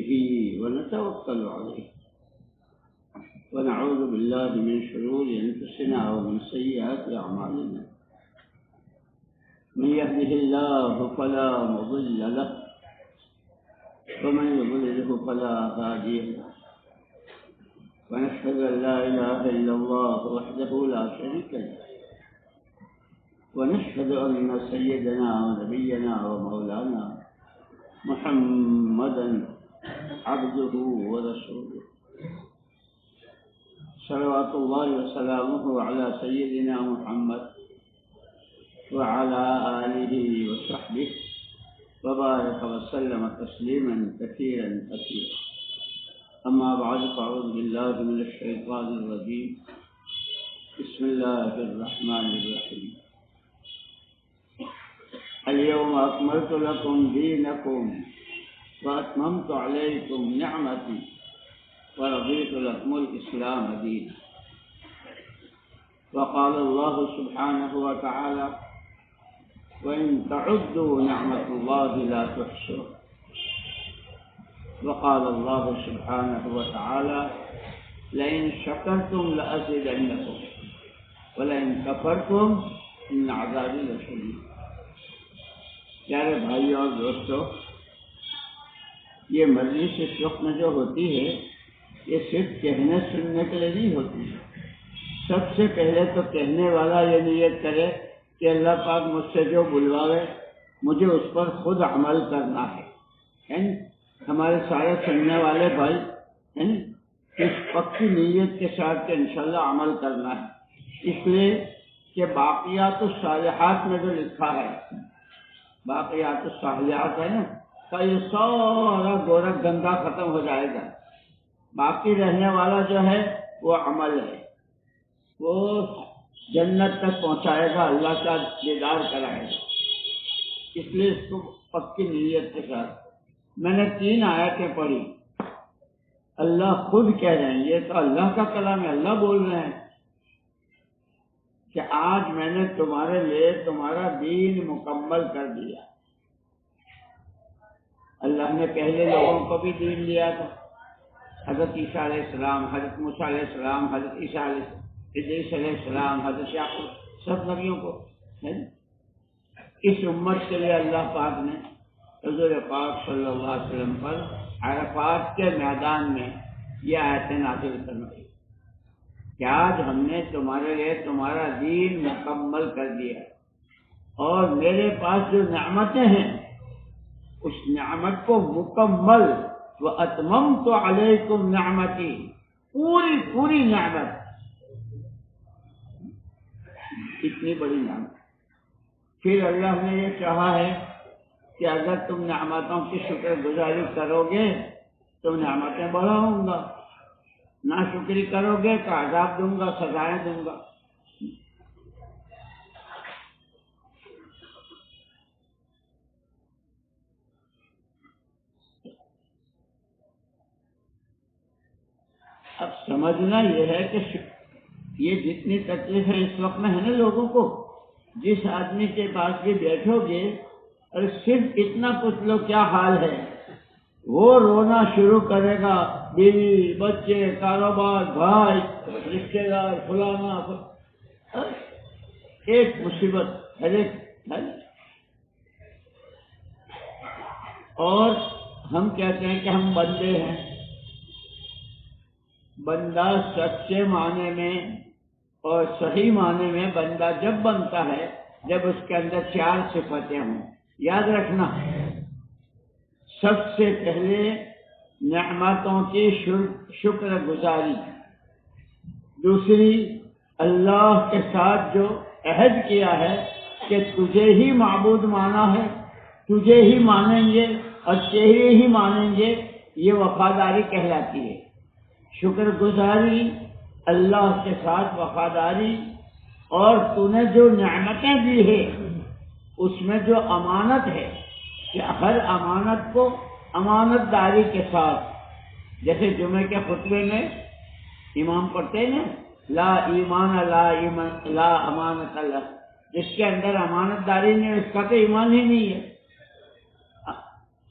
به ونتوكل عليه ونعوذ بالله من شرور أنفسنا ومن سيئات أعمالنا من يهده الله فلا مضل له ومن يضلله فلا هادي له ونشهد أن لا إله إلا الله وحده لا شريك له ونشهد أن سيدنا ونبينا ومولانا محمدا عبده ورسوله صلوات الله وسلامه على سيدنا محمد وعلى آله وصحبه وبارك وسلم تسليما كثيرا كثيرا أما بعد فأعوذ بالله من الشيطان الرجيم بسم الله الرحمن الرحيم اليوم أكملت لكم دينكم وأتممت عليكم نعمتي ورضيت لكم الإسلام دينا وقال الله سبحانه وتعالى وإن تعدوا نعمة الله لا تحصوها وقال الله سبحانه وتعالى لئن شكرتم لأزيدنكم ولئن كفرتم إن عذابي لشديد. پیارے بھائیوں اور دوستوں، یہ مجلس اس وقت میں جو ہوتی ہے یہ صرف کہنے سننے کے لیے نہیں ہوتی ہے. سب سے پہلے تو کہنے والا یہ نیت کرے کہ اللہ پاک مجھ سے جو بلواوے مجھے اس پر خود عمل کرنا ہے. ہمارے سارے سننے والے بھائی اس پکی نیت کے ساتھ کہ انشاءاللہ عمل کرنا ہے. اس لیے کہ باقیات الصالحات میں جو لکھا ہے، باقیات الصالحات ہے نا، تو یہ سارا گورکھ گندا ختم ہو جائے گا. باقی رہنے والا جو ہے وہ عمل ہے، وہ جنت تک پہنچائے گا، اللہ کا دیدار کرائے گا. اس لیے اس کو پکی نیت کے ساتھ. میں نے 3 آیتیں پڑھی. اللہ خود کہہ رہے ہیں، یہ تو اللہ کا کلام ہے، اللہ بول رہے ہیں کہ آج میں نے تمہارے لیے تمہارا دین مکمل کر دیا. اللہ نے پہلے لوگوں کو بھی دین دیا تھا، حضرت عیسیٰ علیہ السلام، حضرت موسیٰ علیہ السلام، حضرت ادریس علیہ السلام، حضرت یعقوب، سب نبیوں کو. اس امت کے لیے اللہ پاک نے حضور پاک صلی اللہ علیہ وسلم پر عرفات کے میدان میں یہ آیتیں نازل فرمائی کہ آج ہم نے تمہارے لیے تمہارا دین مکمل کر دیا، اور میرے پاس جو نعمتیں ہیں اس نعمت کو مکمل وَأَتْمَمْتُ عَلَيْكُمْ نِعْمَتِي، پوری نعمت، اتنی بڑی نعمت. پھر اللہ نے یہ چاہا ہے کہ اگر تم نعمتوں کی شکر گزاری کرو گے تو نعمتیں بڑھاؤں گا، ناشکری کرو گے تو عذاب دوں گا، سزائیں دوں گا. اب سمجھنا یہ ہے کہ یہ جتنی تکلیفیں اس وقت میں ہے نا لوگوں کو، جس آدمی کے پاس بھی بیٹھو گے اور صرف اتنا پوچھ لو کیا حال ہے، وہ رونا شروع کرے گا. بیوی، بچے، کاروبار، بھائی، رشتے دار، فلانا، ایک مصیبت ہر ایک. اور ہم کہتے ہیں کہ ہم بندے ہیں. بندہ سچے معنی میں اور صحیح معنی میں بندہ جب بنتا ہے جب اس کے اندر 4 صفتیں ہوں. یاد رکھنا، سب سے پہلے نعمتوں کی شکر گزاری، دوسری اللہ کے ساتھ جو عہد کیا ہے کہ تجھے ہی معبود مانا ہے، تجھے ہی مانیں گے اور تیرے ہی مانیں گے، یہ وفاداری کہلاتی ہے. شکر گزاری، اللہ کے ساتھ وفاداری، اور تو نے جو نعمتیں دی ہے اس میں جو امانت ہے کہ ہر امانت کو امانت داری کے ساتھ، جیسے جمعے کے خطبے میں امام پڑھتے ہیں لا ایمان لا امانت اللہ، جس کے اندر امانت داری نہیں اس کا تو ایمان ہی نہیں ہے.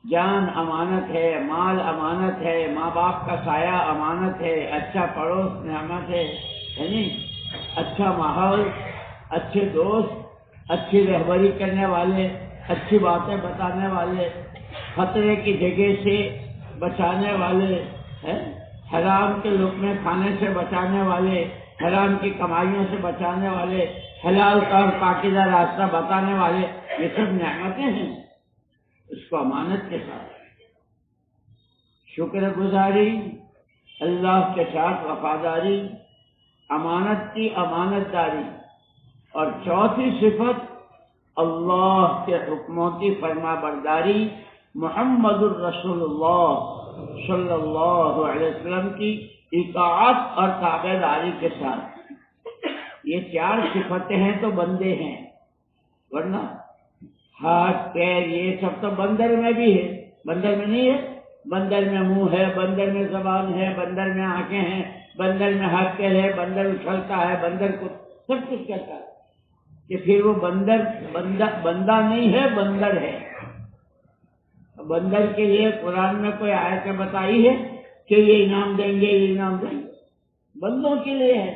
جان امانت ہے، مال امانت ہے، ماں باپ کا سایہ امانت ہے، اچھا پڑوس نعمت ہے، یعنی اچھا ماحول، اچھے دوست، اچھی رہبری کرنے والے، اچھی باتیں بتانے والے، خطرے کی جگہ سے بچانے والے، حرام کے لقمے کھانے سے بچانے والے، حرام کی کمائیوں سے بچانے والے، حلال کا اور پاکیزہ راستہ بتانے والے، یہ سب نعمتیں ہیں۔ اس کو امانت کے ساتھ شکر گزاری، اللہ کے ساتھ وفاداری، امانت کی امانت داری، اور چوتھی صفت اللہ کے حکموں کی فرما برداری، محمد الرسول اللہ صلی اللہ علیہ وسلم کی اطاعت اور تابع داری کے ساتھ۔ یہ چار صفتیں ہیں تو بندے ہیں، ورنہ ہاتھ پیر یہ سب تو بندر میں بھی ہے، بندر میں نہیں ہے؟ بندر میں منہ ہے، بندر میں زبان ہے، بندر میں آنکھیں ہیں، بندر میں ہاتھ پیر ہے، بندر اچھلتا ہے، بندر کو سب کچھ کرتا ہے، کہ پھر وہ بندہ نہیں ہے، بندر ہے۔ بندر کے لیے قرآن میں کوئی آیتیں بتائی ہے کہ یہ انعام دیں گے، یہ انعام دیں گے؟ بندوں کے لیے ہے۔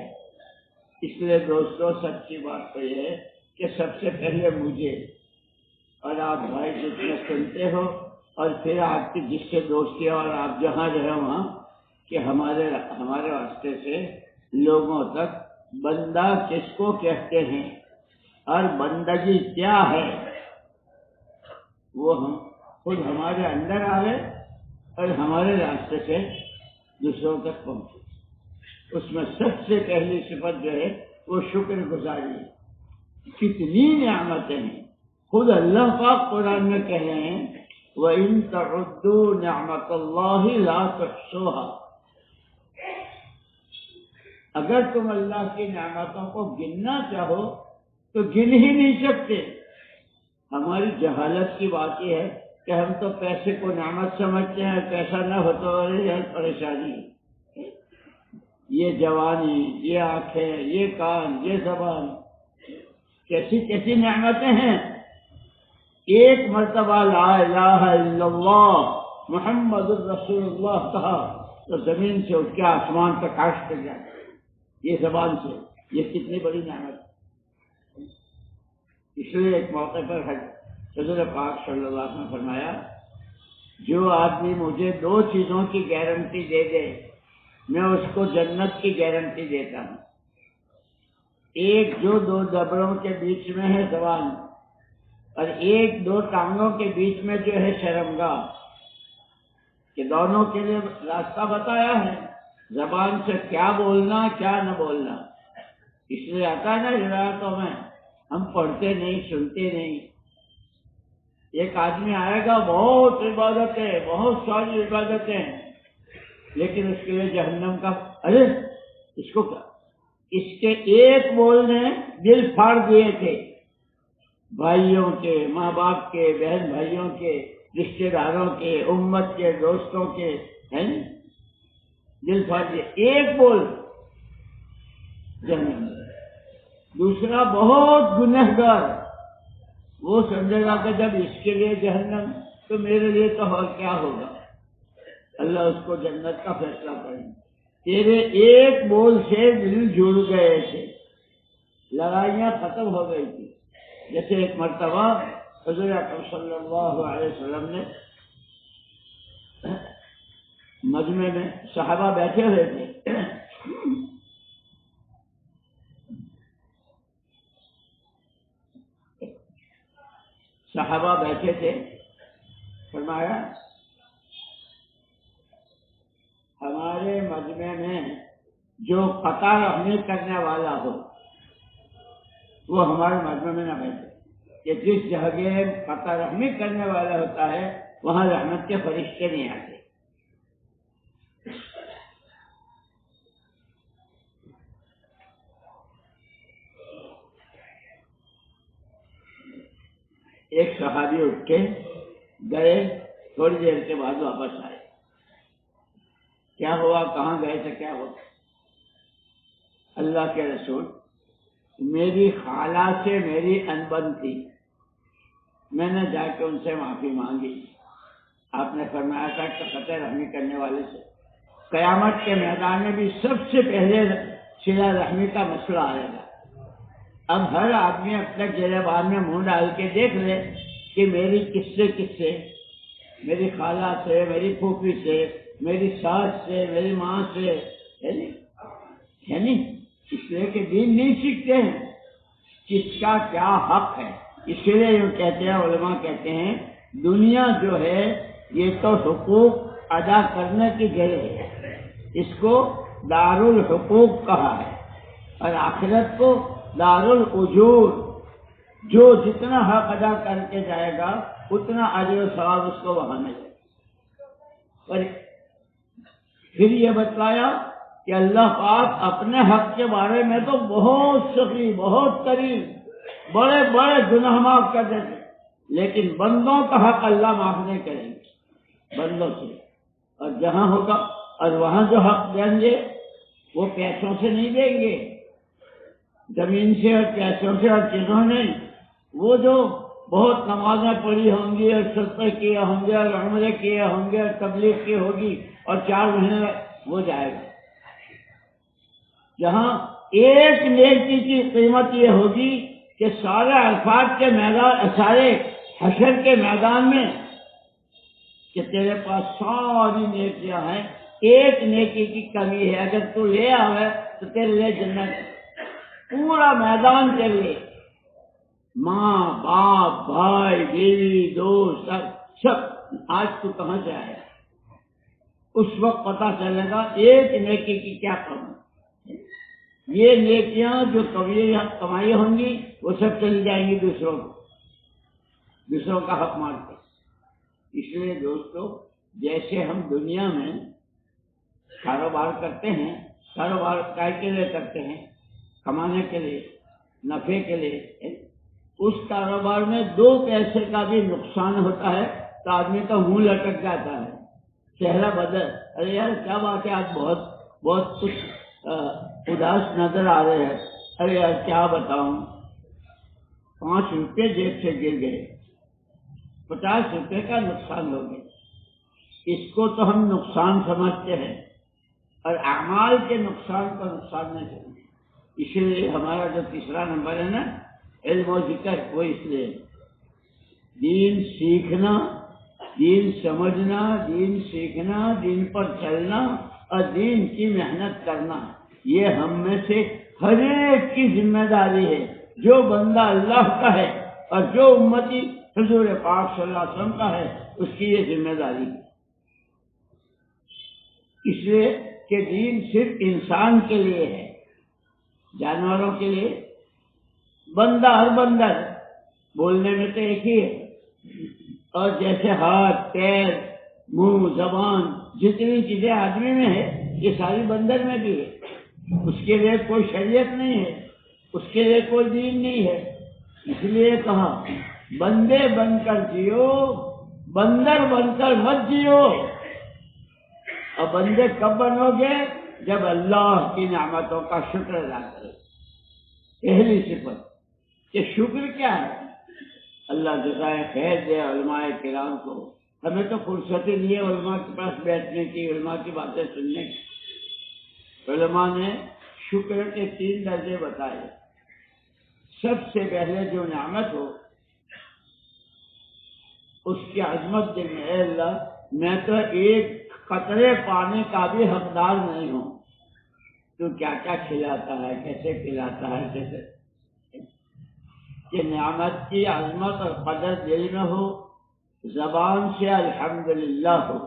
اس لیے دوستو سچی بات تو یہ ہے کہ سب سے پہلے مجھے اور آپ بھائی جتنے سنتے ہو، اور پھر آپ کی جس سے دوستی اور آپ جہاں رہے وہاں، کہ ہمارے واسطے سے لوگوں تک بندہ کس کو کہتے ہیں اور بندگی کیا ہے وہ ہم خود ہمارے اندر آئے اور ہمارے راستے سے دوسروں تک پہنچے۔ اس میں سب سے پہلی صفت جو ہے وہ شکر گزاری ہے۔ کتنی نعمتیں ہیں، خود اللہ پاک قرآن میں کہہ رہے ہیں وَإِن تَعُدُّوا نِعْمَتَ اللَّهِ لَا تُحْصُوهَا، اگر تم اللہ کی نعمتوں کو گننا چاہو تو گن ہی نہیں سکتے۔ ہماری جہالت کی بات یہ ہے کہ ہم تو پیسے کو نعمت سمجھتے ہیں، پیسہ نہ ہو تو پریشانی ہے۔ یہ جوانی، یہ آنکھیں، یہ کان، یہ زبان، کیسی کیسی نعمتیں ہیں۔ ایک مرتبہ لا الہ الا اللہ محمد الرسول اللہ کہا تو زمین سے اٹھ کے آسمان تک عرش کر جاتا ہے، یہ زبان سے۔ یہ کتنی بڑی نعمت ہے۔ اس لیے ایک موقع پر حضرت پاک صلی اللہ علیہ وسلم نے فرمایا جو آدمی مجھے دو چیزوں کی گارنٹی دے دے میں اس کو جنت کی گارنٹی دیتا ہوں۔ ایک جو دو زبروں کے بیچ میں ہے زبان، اور ایک دو ٹانگوں کے بیچ میں جو ہے شرمگاہ، کہ دونوں کے لیے راستہ بتایا ہے، زبان سے کیا بولنا کیا نہ بولنا۔ اس لیے آتا ہے نا روایتوں میں، ہم پڑھتے نہیں سنتے نہیں۔ ایک آدمی آئے گا بہت عبادتیں، بہت ساری عبادتیں، لیکن اس کے لیے جہنم کا ارے اس کو کیا، اس کے ایک بول نے دل پھاڑ دیے تھے، بھائیوں کے، ماں باپ کے، بہن بھائیوں کے، رشتے داروں کے، امت کے، دوستوں کے، ہیں دل پھاڑ دیے، ایک بول جہنم۔ دوسرا بہت گنہگار، وہ سمجھے گا کہ جب اس کے لیے جہنم تو میرے لیے تو اور کیا ہوگا۔ اللہ اس کو جنت کا فیصلہ کرے۔ تیرے ایک بول سے دل جڑ گئے تھے، لڑائیاں ختم ہو گئی تھی۔ جیسے ایک مرتبہ حضور اکرم صلی اللہ علیہ وسلم نے مجمع میں صحابہ بیٹھے ہوئے تھے، صحابہ بیٹھے تھے، فرمایا ہمارے مجمع میں جو قطع رحمی کرنے والا ہو وہ ہمارے مجمع میں نہ بیٹھے، کہ جس جگہ قطع رحمی کرنے والا ہوتا ہے وہاں رحمت کے فرشتے نہیں آتے۔ ایک صحابی اٹھ کے گئے، تھوڑی دیر کے بعد واپس آئے۔ کیا ہوا، کہاں گئے تھے، کیا ہوا؟ اللہ کے رسول، میری خالہ سے میری انبن تھی، میں نے جا کے ان سے معافی مانگی، آپ نے فرمایا تھا کہ قطع رحمی کرنے والے سے قیامت کے میدان میں بھی سب سے پہلے صلہ رحمی کا مسئلہ آئے گا۔ اب ہر آدمی اپنے گریبان میں منہ ڈال کے دیکھ لے کہ میری کس سے میری خالہ سے، میری پھوپھی سے، میری ساس سے، میری ماں سے، ہے نہیں؟ اس لیے کہ دین نہیں سیکھتے ہیں کس کا کیا حق ہے۔ اس لیے یہ کہتے ہیں، علماء کہتے ہیں دنیا جو ہے یہ تو حقوق ادا کرنے کی جگہ ہے، اس کو دار الحقوق کہا ہے، اور آخرت کو دار الاجور، جو جتنا حق ادا کر کے جائے گا اتنا اجر و ثواب اس کو وہاں ملے گا۔ اور پھر یہ بتلایا کہ اللہ پاک اپنے حق کے بارے میں تو بہت سخی، بہت قریب، بڑے بڑے گناہ معاف کر دیتے، لیکن بندوں کا حق اللہ معاف نہیں کریں گے بندوں سے۔ اور جہاں ہوگا اور وہاں جو حق دیں گے وہ پیسوں سے نہیں دیں گے، زمین سے اور پیسوں سے اور چیزوں نہیں، وہ جو بہت نمازیں پڑھی ہوں گی اور صدقے کیے ہوں گے اور عمرے کیے ہوں گے اور تبلیغ کی ہوگی اور 4 مہینے وہ جائے گا۔ جہاں ایک نیکی کی قیمت یہ ہوگی کہ سارے عرفات کے میدان، سارے حشر کے میدان میں کہ تیرے پاس ساری نیکیاں ہیں، ایک نیکی کی کمی ہے، اگر تو لے آوے تو تیرے لیے جنت ہے، پورا میدان تیرے لیے، ماں باپ بھائی بیوی دوست سب۔ آج تو کہاں سے آیا؟ اس وقت پتہ چلے گا ایک نیکی کی کیا کمی۔ یہ نیکیاں جو کمائی ہوں گی وہ سب چلی جائیں گی دوسروں کا حق مارتے۔ اس لیے دوستو، جیسے ہم دنیا میں کاروبار کرتے ہیں، کاروبار کائے کے لیے کرتے ہیں؟ کمانے کے لیے، نفع کے لیے۔ اس کاروبار میں 2 پیسے کا بھی نقصان ہوتا ہے تو آدمی کا منہ لٹک جاتا ہے، چہرہ بدل، ارے یار کیا بات ہے، آج بہت کچھ اداس نظر آ رہے ہیں، ارے یار کیا بتاؤں، 5 روپے جیب سے گر گئے، 50 روپے کا نقصان ہو گیا۔ اس کو تو ہم نقصان سمجھتے ہیں اور اعمال کے نقصان کو نقصان نہیں سمجھتے۔ اسی لیے ہمارا جو تیسرا نمبر ہے نا، علم و ذکر، وہ اس لیے دین سیکھنا، دین سمجھنا، دین سیکھنا، دین پر چلنا اور دین کی محنت کرنا، یہ ہم میں سے ہر ایک کی ذمہ داری ہے۔ جو بندہ اللہ کا ہے اور جو امتی حضور پاک صلی اللہ علیہ وسلم کا ہے، اس کی یہ ذمہ داری ہے۔ اس لیے کہ دین صرف انسان کے لیے ہے، جانوروں کے لیے بندہ، ہر بندہ بولنے میں تو ایک ہی ہے، اور جیسے ہاتھ پیر منہ زبان جتنی چیزیں آدمی میں ہے یہ ساری بندر میں بھی ہے۔ اس کے لیے کوئی شریعت نہیں ہے، اس کے لیے کوئی دین نہیں ہے۔ اس لیے کہا بندے بن کر جیو، بندر بن کر مت جیو۔ اور بندے کب بنو گے؟ جب اللہ کی نعمتوں کا شکر ادا کرو۔ پہلی صفت کہ شکر کیا ہے؟ اللہ جزائے خیر دے علماء کرام کو، ہمیں تو فرصت ہی نہیں ہے علماء کے پاس بیٹھنے کی، علماء کی باتیں سننے کی۔ علماء نے شکر کے 3 درجے بتائے۔ سب سے پہلے جو نعمت ہو اس کی عظمت دل میں، اے اللہ میں تو ایک قطرے پانی کا بھی حقدار نہیں ہوں، تو کیا کیا کھلاتا ہے، کیسے کھلاتا ہے، کیسے کہ نعمت کی عظمت اور قدر دل میں ہو، زبان سے الحمدللہ ہو،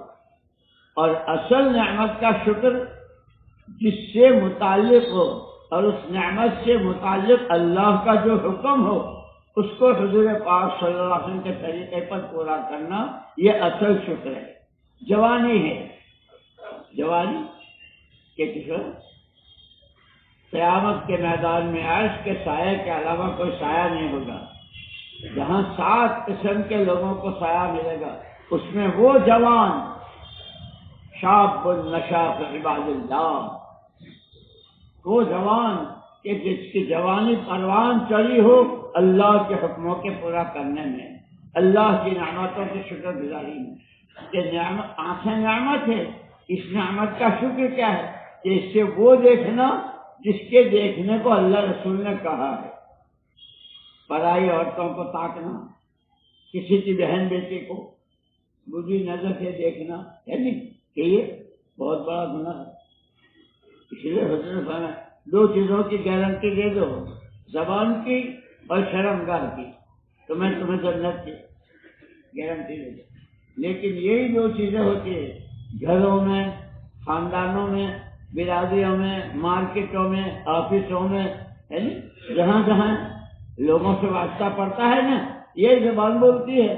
اور اصل نعمت کا شکر جس سے متعلق ہو اور اس نعمت سے متعلق اللہ کا جو حکم ہو اس کو حضور پاک صلی اللہ علیہ وسلم کے طریقے پر پورا کرنا، یہ اصل شکر ہے۔ جوانی ہے، جوانی کہ قیامت کے میدان میں عرش کے سائے کے علاوہ کوئی سایہ نہیں ہوگا، جہاں 7 قسم کے لوگوں کو سایہ ملے گا، اس میں وہ جوان شاب نشا فی عباد اللہ، وہ جوان کہ جس کی جوانی پروان چڑھی ہو اللہ کے حکموں کے پورا کرنے میں، اللہ کی نعمتوں کی شکر گزاری میں۔ کہ آنکھیں نعمت ہے، اس نعمت کا شکر کیا ہے کہ اس سے وہ دیکھنا جس کے دیکھنے کو اللہ رسول نے کہا ہے۔ پرائی عورتوں کو تاکنا، کسی کی بہن بیٹی کو بری نظر سے دیکھنا ہے نہیں کہ یہ بہت بڑا گناہ ہے۔ اس لیے حضرت فرمایا دو چیزوں کی گارنٹی دے دو، زبان کی اور شرمگاہ کی، تو میں تمہیں جنت کی گارنٹی دے دوں۔ لیکن یہی دو چیزیں ہوتی ہیں گھروں میں، خاندانوں میں، برادریوں میں، مارکیٹوں میں، آفسوں میں، ہے نا، جہاں جہاں لوگوں سے واسطہ پڑتا ہے نا، یہ زبان بولتی ہے۔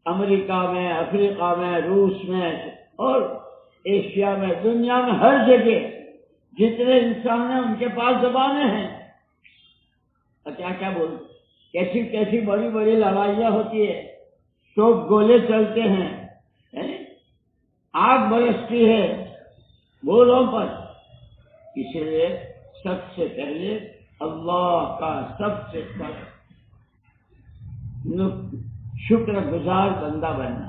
امریکہ میں، افریقہ میں، روس میں اور ایشیا میں، دنیا میں ہر جگہ جتنے انسان ہیں ان کے پاس زبانیں ہیں، اور کیا کیا بولتے، کیسی کیسی بڑی بڑی لڑائیاں ہوتی ہے، توپ گولے چلتے ہیں، آگ برستی ہے بولوں پر۔ اس لیے سب سے پہلے اللہ کا سب سے شکر گزار بندہ بننا،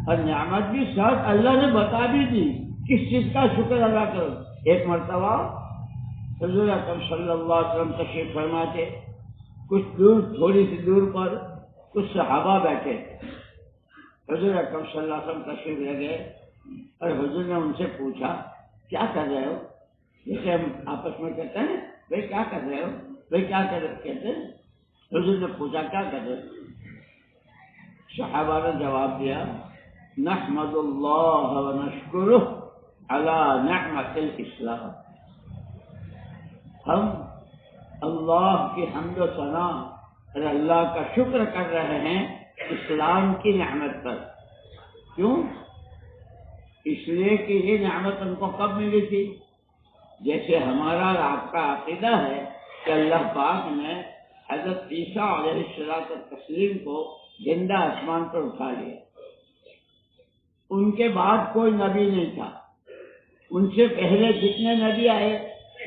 اور نعمت بھی ساتھ اللہ نے بتا بھی دی کس چیز کا شکر ادا کرو۔ ایک مرتبہ حضور اکرم صلی اللہ علیہ وسلم تشریف فرما تھے، کچھ دور، تھوڑی سی دور پر کچھ صحابہ بیٹھے، حضور اکرم صلی اللہ علیہ وسلم تشریف لے گئے اور حضور نے ان سے پوچھا کیا کر رہے ہو؟ جیسے ہم آپس میں کہتے ہیں بھائی کیا کر رہے ہو، بھائی کیا کر رہے کہتے ہیں، حضور نے پوچھا کیا کر رہے ہو؟ صحابہ نے جواب دیا نحمد اللہ ونشکرہ علی نعمت الاسلام، ہم اللہ کی حمد و ثنا اور اللہ کا شکر کر رہے ہیں اسلام کی نعمت پر۔ کیوں؟ اس لیے کہ یہ نعمت ان کو کب ملی تھی؟ جیسے ہمارا اور آپ کا عقیدہ ہے کہ اللہ پاک نے حضرت عیسیٰ علیہ السلام کو زندہ آسمان پر اٹھا لیا، ان کے بعد کوئی نبی نہیں تھا، ان سے پہلے جتنے نبی آئے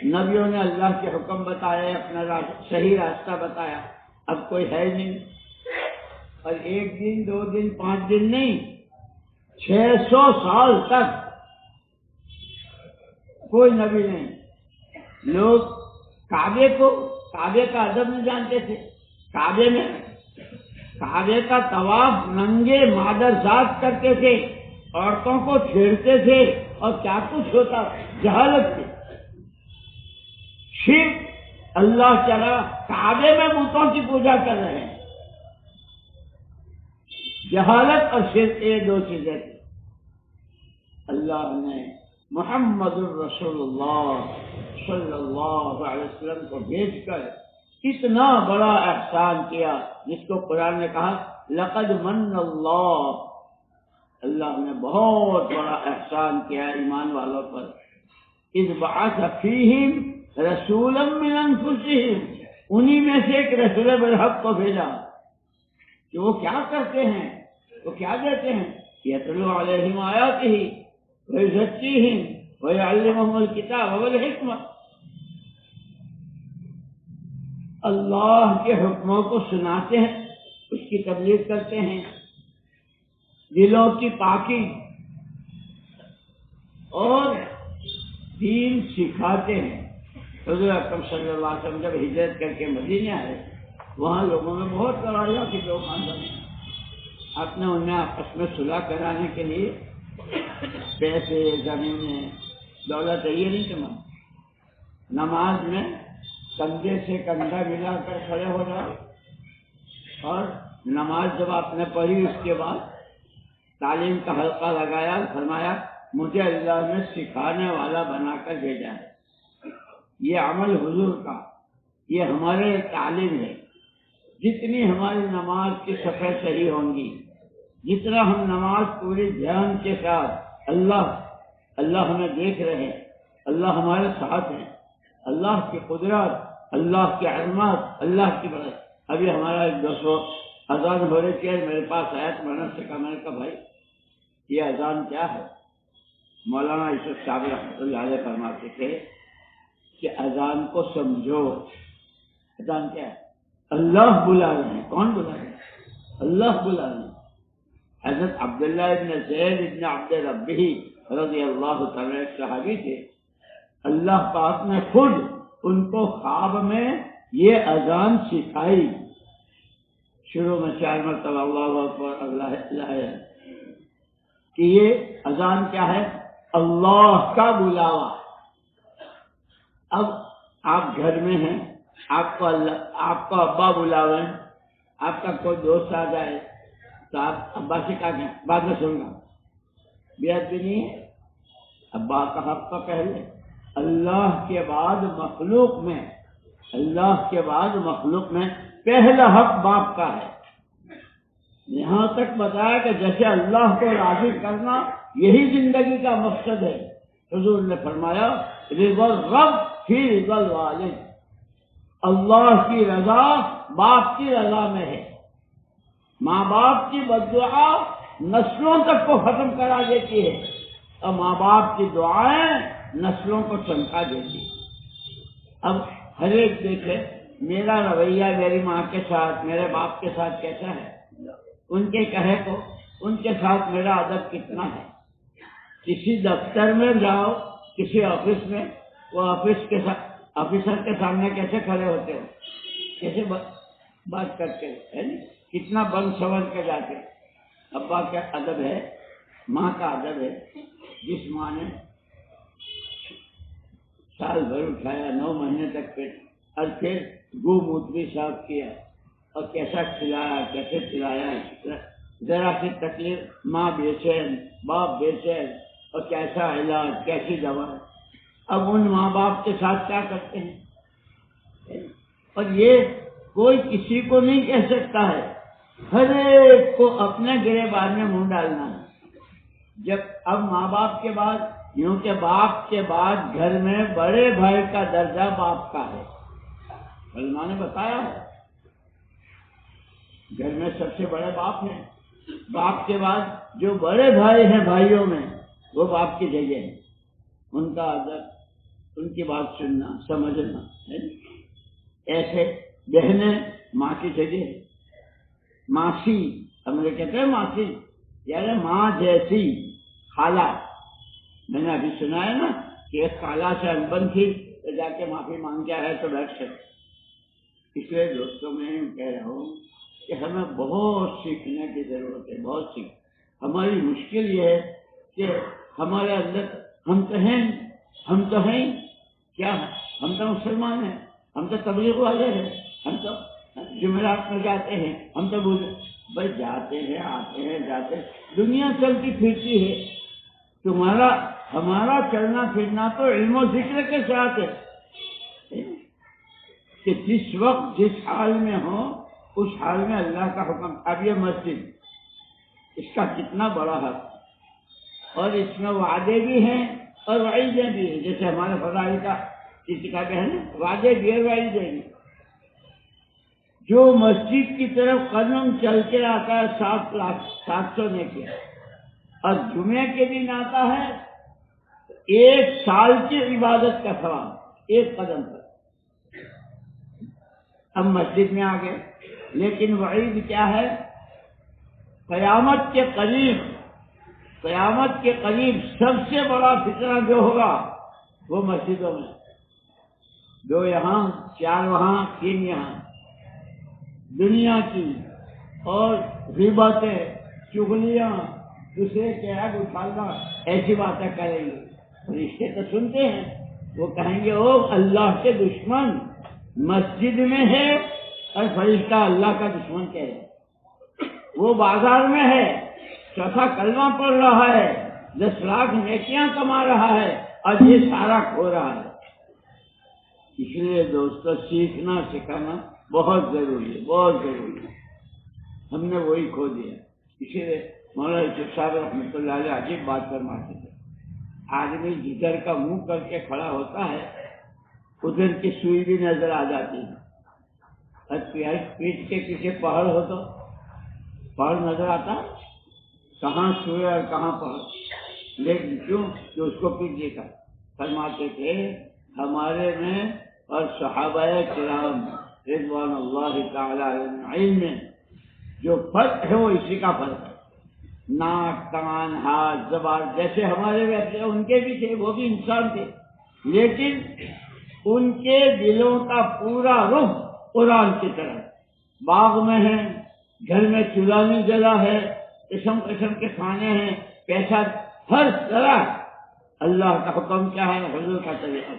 نبیوں نے اللہ کے حکم بتائے، اپنا صحیح راستہ بتایا، اب کوئی ہے نہیں۔ اور ایک دن، دو دن، 5 دن نہیں، 600 سال تک کوئی نبی نہیں۔ لوگ کعبے کا ادب نہیں جانتے تھے، کعبے کا طواف ننگے مادر ذات کرتے تھے، عورتوں کو چھیڑتے تھے اور کیا کچھ ہوتا، جہالت تھی، شرک، اللہ چلا کعبے میں بتوں کی پوجا کر رہے ہیں۔ جہالت اور شرک یہ دو چیزیں تھیں۔ اللہ نے محمد الرسول اللہ صلی اللہ علیہ وسلم کو بھیج کر اتنا بڑا احسان کیا، جس کو قرآن نے کہا لقد من اللہ، اللہ نے بہت بڑا احسان کیا ایمان والوں پر۔ اذ بعث فیہم رسولا من انفسہم، انہی میں سے ایک رسول برحق کو بھیجا کہ وہ کیا کرتے ہیں، وہ کیا دیتے ہیں، یتلو علیہم آیاتہ ویزکیہم ویعلمہم الکتاب والحکمہ، اللہ کے حکموں کو سناتے ہیں، اس کی تبلیغ کرتے ہیں، دلوں کی پاکی اور دین سکھاتے ہیں۔ حضور اکرم صلی اللہ علیہ وسلم جب ہجرت کر کے مدینے آئے، وہاں لوگوں میں بہت لڑائیاں کی، لوگ آپ نے انہیں آپس میں صلح کرانے کے لیے پیسے، زمینیں، دولت یہ نہیں کمائی، نماز میں کندھے سے کندھا ملا کر کھڑے ہو جاؤ، اور نماز جب آپ نے پڑھی اس کے بعد تعلیم کا حلقہ لگایا، فرمایا مجھے اللہ نے سکھانے والا بنا کر بھیجا ہے، یہ عمل حضور کا، یہ ہمارے تعلیم ہے۔ جتنی ہماری نماز کی صفحے صحیح ہوں گی، جتنا ہم نماز پوری دھیان کے ساتھ، اللہ ہمیں دیکھ رہے ہیں، اللہ ہمارے ساتھ ہیں، اللہ کی قدرت، اللہ کی عظمت، اللہ کی برکت۔ ابھی ہمارا ایک دوست اذان ہو رہی تھی، میرے پاس آیا تو میں نے سے کہا، میں نے کہا بھائی یہ اذان کیا ہے؟ مولانا یوسف صاحب رحمۃ اللہ علیہ فرماتے تھے کہ اذان کو سمجھو، اذان کیا ہے؟ اللہ بلا رہے ہیں۔ کون بلا رہے ہیں؟ اللہ بلا رہے ہیں۔ حضرت عبداللہ ابن زید ابن عبد ربہ رضی اللہ تعالیٰ صحابی تھے، اللہ پاک نے خود ان کو خواب میں یہ اذان سکھائی، شروع میں 4 مرتبہ اللہ اکبر اللہ الہ، کہ یہ اذان کیا ہے؟ اللہ کا بلاوا۔ اب آپ گھر میں ہیں، آپ کو ابا بلاوے، آپ کا کوئی دوست آ جائے تو آپ ابا سے کہا کہ بعد میں سن گا، بیعت بھی نہیں ہے۔ ابا کا حق تو پہلے، اللہ کے بعد مخلوق میں پہلا حق باپ کا ہے۔ یہاں تک بتایا کہ جیسے اللہ کو راضی کرنا یہی زندگی کا مقصد ہے۔ حضور نے فرمایا رضا الرب فی رضا الوالد، اللہ کی رضا باپ کی رضا میں ہے۔ ماں باپ کی بددعا نسلوں تک کو ختم کرا دیتی ہے، اور ماں باپ کی دعائیں نسلوں کو چمکا دیتی ہے۔ اب ہر ایک دیکھے میرا رویہ میری ماں کے ساتھ، میرے باپ کے ساتھ کیسا ہے، ان کے کہے کو ان کے ساتھ میرا ادب کتنا ہے۔ کسی دفتر میں جاؤ، کسی آفس میں، وہ آفس کے ساتھ آفیسر کے سامنے کیسے کھڑے ہوتے ہو، کیسے بات کرتے ہو، کتنا بن سنور کے جاتے۔ ابا کا ادب ہے، ماں کا ادب ہے۔ جس ماں نے سال بھر اٹھایا، 9 مہینے تک پیٹ، اور پھر گو موت بھی صاف کیا، اور کیسا کھلایا، کیسے کھلایا، ذرا سی تکلیف ماں بے چین، باپ بے چین، اور کیسا علاج، کیسی دوا۔ اب ان ماں باپ کے ساتھ کیا کرتے ہیں، اور یہ کوئی کسی کو نہیں کہہ سکتا ہے، ہر ایک کو اپنے گریبان میں منہ ڈالنا ہے۔ جب اب ماں باپ کے بعد، یوں کہ باپ کے بعد گھر میں بڑے بھائی کا درجہ باپ کا ہے، علماء نے بتایا ہے، گھر میں سب سے بڑے باپ ہیں، باپ کے بعد جو بڑے بھائی ہیں بھائیوں میں، وہ باپ کی جگہ ہے۔ ان کا ادب، ان کی بات سننا، سمجھنا ہے۔ ایسے بہنیں ماں کی جگہ ہے۔ ماسی، ہم لوگ کہتے ہیں ماسی، یعنی ماں جیسی خالہ۔ میں نے ابھی سنا ہے نا کہ ایک خالہ سے انبن تھی تو جا کے معافی مانگ کے آئے تو بیٹھ سکتے۔ اس لیے دوستوں میں کہہ رہا ہوں کہ ہمیں بہت سیکھنے کی ضرورت ہے، بہت سیکھ۔ ہماری مشکل یہ ہے کہ ہمارے اندر ہم تو ہیں کیا، ہم تو مسلمان ہیں، ہم تو تبلیغ والے ہیں، ہم تو جمعرات میں جاتے ہیں، ہم تو بھائی جاتے ہیں، آتے ہیں، جاتے ہیں، دنیا چلتی پھرتی ہے۔ ہمارا چلنا پھرنا تو علم و ذکر کے ساتھ ہے، کہ جس وقت جس حال میں ہو اس حال میں اللہ کا حکم۔ اب یہ مسجد، اس کا کتنا بڑا حق، اور اس میں وعدے بھی ہیں اور وعیدیں بھی ہیں، جیسے ہمارے فضائل کا کسی کا ہے نا، وعدے بھی ہیں، وعیدیں بھی۔ جو مسجد کی طرف قدم چل کے آتا ہے 700 نے کیا، اور جمعے کے دن آتا ہے 1 سال کی عبادت کا ثواب ایک قدم پر۔ ہم مسجد میں آ گئے، لیکن وعید کیا ہے؟ قیامت کے قریب سب سے بڑا فتنہ جو ہوگا وہ مسجدوں میں، 2 یہاں، 4 وہاں، 3 یہاں، دنیا کی اور غیبتیں، چغلیاں، دوسرے کے عیب اٹھانا، ایسی باتیں کریں گے۔ فرشتے تو سنتے ہیں، وہ کہیں گے او اللہ کے دشمن مسجد میں ہے، اور فرشتہ اللہ کا دشمن کہہ رہے، وہ بازار میں ہے، چوتھا کلمہ پڑھ رہا ہے، 10 لاکھ نیکیاں کما رہا ہے، اور یہ سارا کھو رہا ہے۔ اس لیے دوستو سیکھنا سکھانا بہت ضروری ہے، بہت ضروری ہے۔ ہم نے وہی کھو دیا۔ اسی لیے مولانا یوسف صاحب رحمۃ اللہ علیہ عجیب بات فرماتے تھے، آدمی جدھر کا منہ کر کے کھڑا ہوتا ہے ادھر کی سوئی بھی نظر آ جاتی ہے، اور پیٹ کے پیچھے پہاڑ ہو تو پہاڑ نظر آتا، کہاں سوئے اور کہاں پہاڑ، لیکن کیوں کہ اس کو پیٹ دیکھا۔ فرماتے تھے ہمارے میں اور صحابہ کرام رضوان اللہ تعالی علیہم میں جو فرق ہے وہ اسی کا فرق ہے۔ ناک، کان، ہاتھ، زبان جیسے ہمارے ویسے ان کے بھی تھے، وہ بھی انسان تھے، لیکن ان کے دلوں کا پورا رخ قرآن کی طرح، باغ میں ہے، گھر میں چولہا نہیں جلا ہے، قسم قسم کے کھانے ہیں، پیسہ ہر طرح، اللہ کا حکم کیا ہے، حضور کا طریقہ۔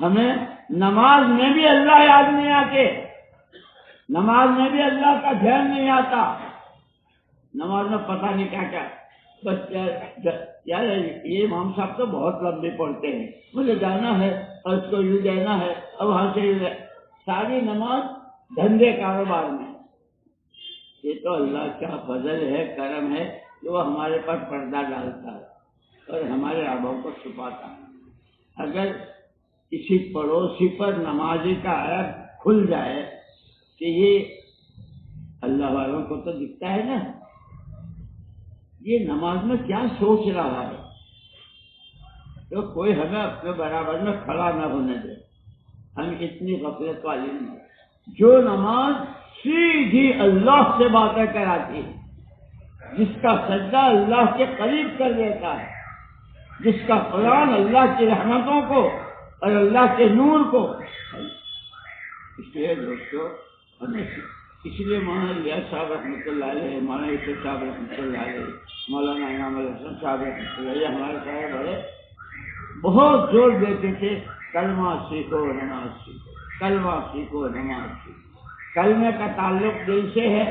ہمیں نماز میں بھی اللہ یاد نہیں آتے، نماز میں بھی اللہ کا دھیان نہیں آتا، نماز میں پتہ نہیں کیا کیا، بس یار یہ امام صاحب تو بہت لمبے پڑھتے ہیں، مجھے جانا ہے اور اس کو یوں دینا ہے، اب وہاں سے یوں ساری نماز دھندے کاروبار میں۔ یہ تو اللہ کا فضل ہے، کرم ہے کہ وہ ہمارے پر پردہ ڈالتا ہے اور ہمارے عیبوں کو چھپاتا ہے۔ اگر کسی پڑوسی پر نمازی کا عیب کھل جائے کہ یہ اللہ والوں کو تو دکھتا ہے نا، یہ نماز میں کیا سوچ رہا ہے، تو کوئی ہمیں اپنے برابر میں کھڑا نہ ہونے دے، ہم اتنی غفلت والی نہیں۔ جو نماز سیدھی اللہ سے باتیں کراتی ہے، جس کا سجدہ اللہ کے قریب کر دیتا ہے، جس کا قرآن اللہ کی رحمتوں کو اور اللہ کے نور کو، اس لیے دوستو ہمیں اس لیے مولانا الیاس صاحب رحمۃ اللہ علیہ، مولانا یوسف صاحب رحمۃ اللہ علیہ، مولانا انعام الحسن صاحب رحمۃ اللہ علیہ، ہمارے صاحب بڑے بہت زور دیتے تھے، کلمہ سیکھو نماز سیکھو، کلمہ سیکھو نماز سیکھو۔ کلمے کا تعلق دل سے ہے،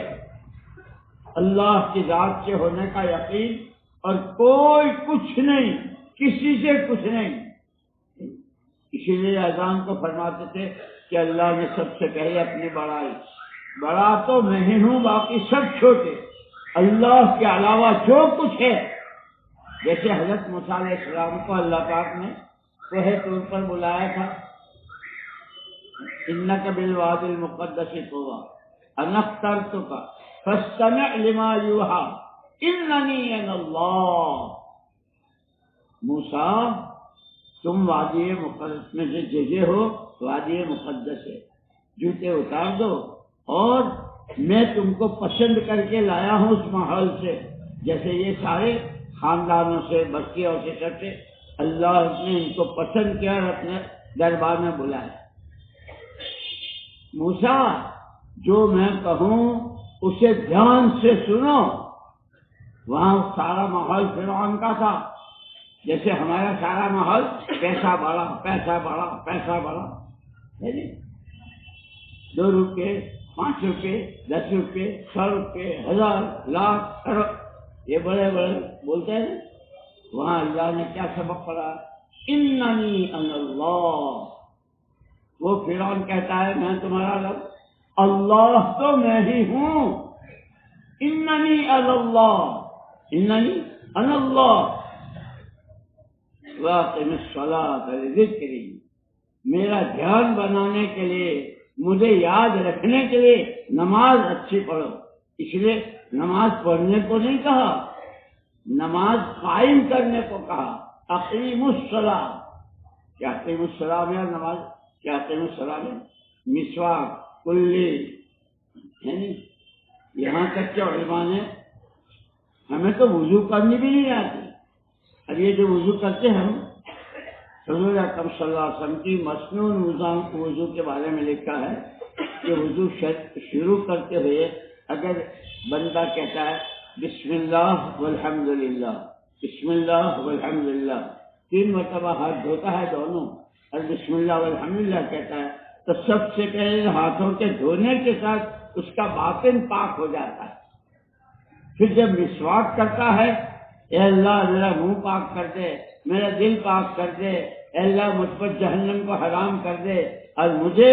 اللہ کی ذات سے ہونے کا یقین، اور کوئی کچھ نہیں، کسی سے کچھ نہیں۔ اسی لیے اذان کو فرماتے تھے کہ اللہ نے سب سے پہلے اپنی بڑائی، بڑا تو میں ہی ہوں، باقی سب چھوٹے، اللہ کے علاوہ جو کچھ ہے۔ جیسے حضرت موسیٰ علیہ السلام کو اللہ پاک نے کوہ طور پر بلایا تھا، انک بالوادی المقدس طویٰ انا اخترتک فاستمع لما یوحی اننی انا اللہ۔ موسیٰ تم وادی مقدس میں سے جگہ ہو، وادی مقدس ہے، جوتے اتار دو، اور میں تم کو پسند کر کے لایا ہوں اس ماحول سے، جیسے یہ سارے خاندانوں سے، بستیوں سے، سب سے اللہ نے ان کو پسند کیا اور اپنے دربار میں بلایا۔ موسیٰ جو میں کہوں اسے دھیان سے سنو۔ وہاں سارا ماحول فرعون کا تھا، جیسے ہمارا سارا ماحول پیسہ بڑا، پیسہ بڑا، پیسہ بڑا، 2 روپے، 5 روپے، 10 روپے، 100 روپے، 1000، لاکھ، کروڑ، یہ بڑے بڑے بولتے ہیں۔ وہاں اللہ نے کیا سبق پڑھا؟ اننی انا اللہ۔ وہ فرعون کہتا ہے میں تمہارا رب، اللہ تو میں ہی ہوں، اننی انا اللہ، اننی انا اللہ، واقم الصلاۃ لذکری، میرا دھیان بنانے کے لیے، مجھے یاد رکھنے کے لیے نماز اچھی پڑھو۔ اس لیے نماز پڑھنے کو نہیں کہا، نماز قائم کرنے کو کہا۔ اقیموا الصلاۃ، کیا اقیموا الصلاۃ میں نماز، کیا اقیموا الصلاۃ میں مسواک، کلی، یعنی یہاں تک کہ علماء نے، ہمیں تو وضو کرنی بھی نہیں آتی، اب یہ جو وضو کرتے ہیں ہم، حضور اکرم صلی اللہ علیہ وسلم کی مسنون وضو کے بارے میں لکھا ہے کہ وضو شروع کرتے ہوئے اگر بندہ کہتا ہے بسم اللہ والحمد للہ، بسم اللہ والحمد للہ، 3 مرتبہ ہاتھ دھوتا ہے دونوں، اور بسم اللہ والحمد للہ کہتا ہے، تو سب سے پہلے ہاتھوں کے دھونے کے ساتھ اس کا باطن پاک ہو جاتا ہے۔ پھر جب مسواک کرتا ہے، اے اللہ میرا منہ پاک کر دے، میرا دل پاک کر دے، اے اللہ مجھ پر جہنم کو حرام کر دے اور مجھے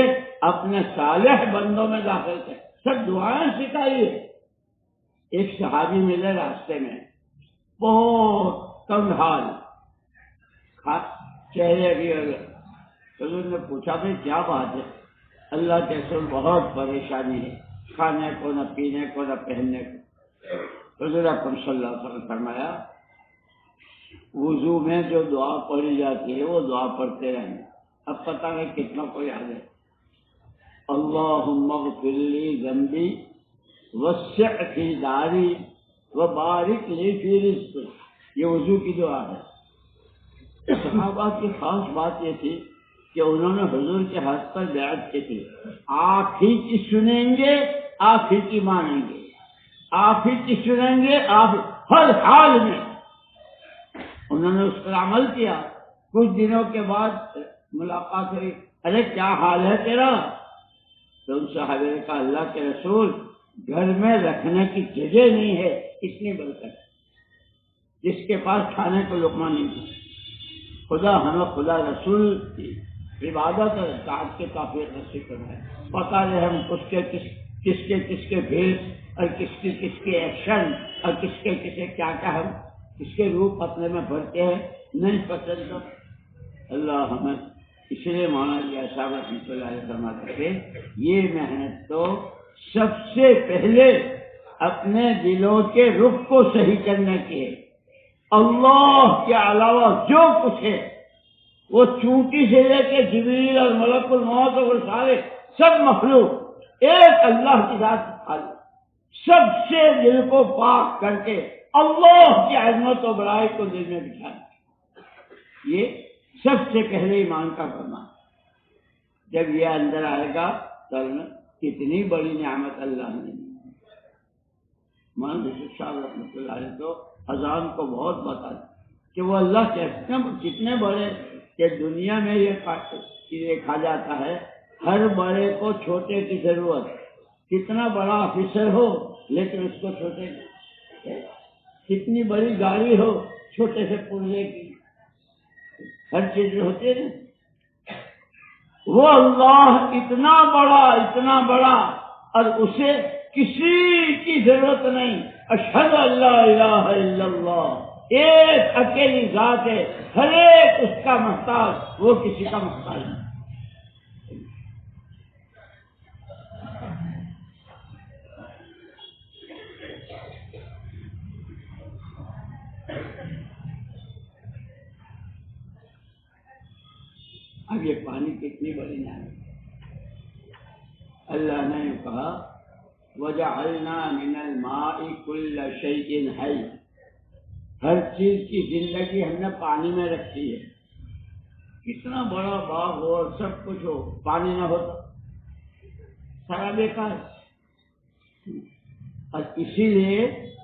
اپنے صالح بندوں میں داخل کر۔ سب دعائیں سکھائی ہے۔ ایک صحابی ملے راستے میں، بہت تنگ حال، چہرے بھی، حضور نے پوچھا بھائی کیا بات ہے؟ اللہ کے رسول بہت پریشانی ہے، کھانے کو نہ پینے کو نہ پہننے کو۔ حضور اکرم صلی اللہ علیہ وسلم فرمایا وضو میں جو دعا پڑھی جاتی ہے وہ دعا پڑھتے رہنا۔ اب پتہ نہیں کتنا کوئی یاد ہے، اللہم اغفر لی ذنبی وسع فی داری وبارک لی فی رزقی، یہ وضو کی دعا ہے۔ صحابہ کی خاص بات یہ تھی کہ انہوں نے حضور کے ہاتھ پر بیعت کی تھی، آپ ہی کی سنیں گے، آپ ہی کی مانیں گے، آپ ہی کی سنیں گے، آپ ہر حال میں۔ انہوں نے اس پر عمل کیا۔ کچھ دنوں کے بعد ملاقات ہوئی، ارے کیا حال ہے تیرا؟ تو ان صحابہ نے کہا اللہ کے رسول گھر میں رکھنے کی جگہ نہیں ہے، اتنی برکت جس کے پاس کھانے کو لقمہ نہیں، خدا ہمیں خدا رسول کی عبادت اور اطاعت کے کافی نصیب کرنا ہے۔ پتا رہے ہم کس کے بھیس اور کس کے ایکشن اور کس کے کیا ہم کس کے روپ اپنے میں بھرتے ہیں، نہیں پسند تو اللہ ہمیں۔ اس لیے مولانا جی صاحب رحمۃ اللہ علیہ فرماتے تھے یہ محنت تو سب سے پہلے اپنے دلوں کے رخ کو صحیح کرنے کی ہے۔ اللہ کے علاوہ جو کچھ ہے وہ چونٹی سے لے کے جبریل اور ملک الموت اور سارے سب مخلوق ایک اللہ کی ذات خالی، سب سے دل کو پاک کر کے اللہ کی عظمت و بڑائی کو دل میں بٹھانا، یہ سب سے پہلے ایمان کا فرمان۔ جب یہ اندر آئے گا تو کتنی بڑی نعمت اللہ نے دی۔ مولانا یوسف صاحب رحمۃ اللہ علیہ تو اذان کو بہت بتاتے کہ وہ اللہ کتنے بڑے کہ دنیا میں یہ چیزیں کھا جاتا ہے، ہر بڑے کو چھوٹے کی ضرورت، کتنا بڑا آفیسر ہو لیکن اس کو چھوٹے کی، کتنی بڑی گاڑی ہو چھوٹے سے پرزے کی، ہر چیز ہوتی ہے۔ وہ اللہ اتنا بڑا اور اسے کسی کی ضرورت نہیں۔ اشہد ان لا الہ الا اللہ، ایک اکیلی ذات ہے، ہر ایک اس کا محتاج، وہ کسی کا محتاج نہیں۔ اب یہ پانی کتنی بڑی نعمت ہے۔ اللہ نے کہا وَجَعَلْنَا مِنَ الْمَاءِ كُلَّ شَيْءٍ حَيٍّ، ہر چیز کی زندگی ہم نے پانی میں رکھی ہے۔ کتنا بڑا باغ ہو اور سب کچھ ہو، پانی نہ ہو تو سارا بیکار ہے۔ اور اسی لیے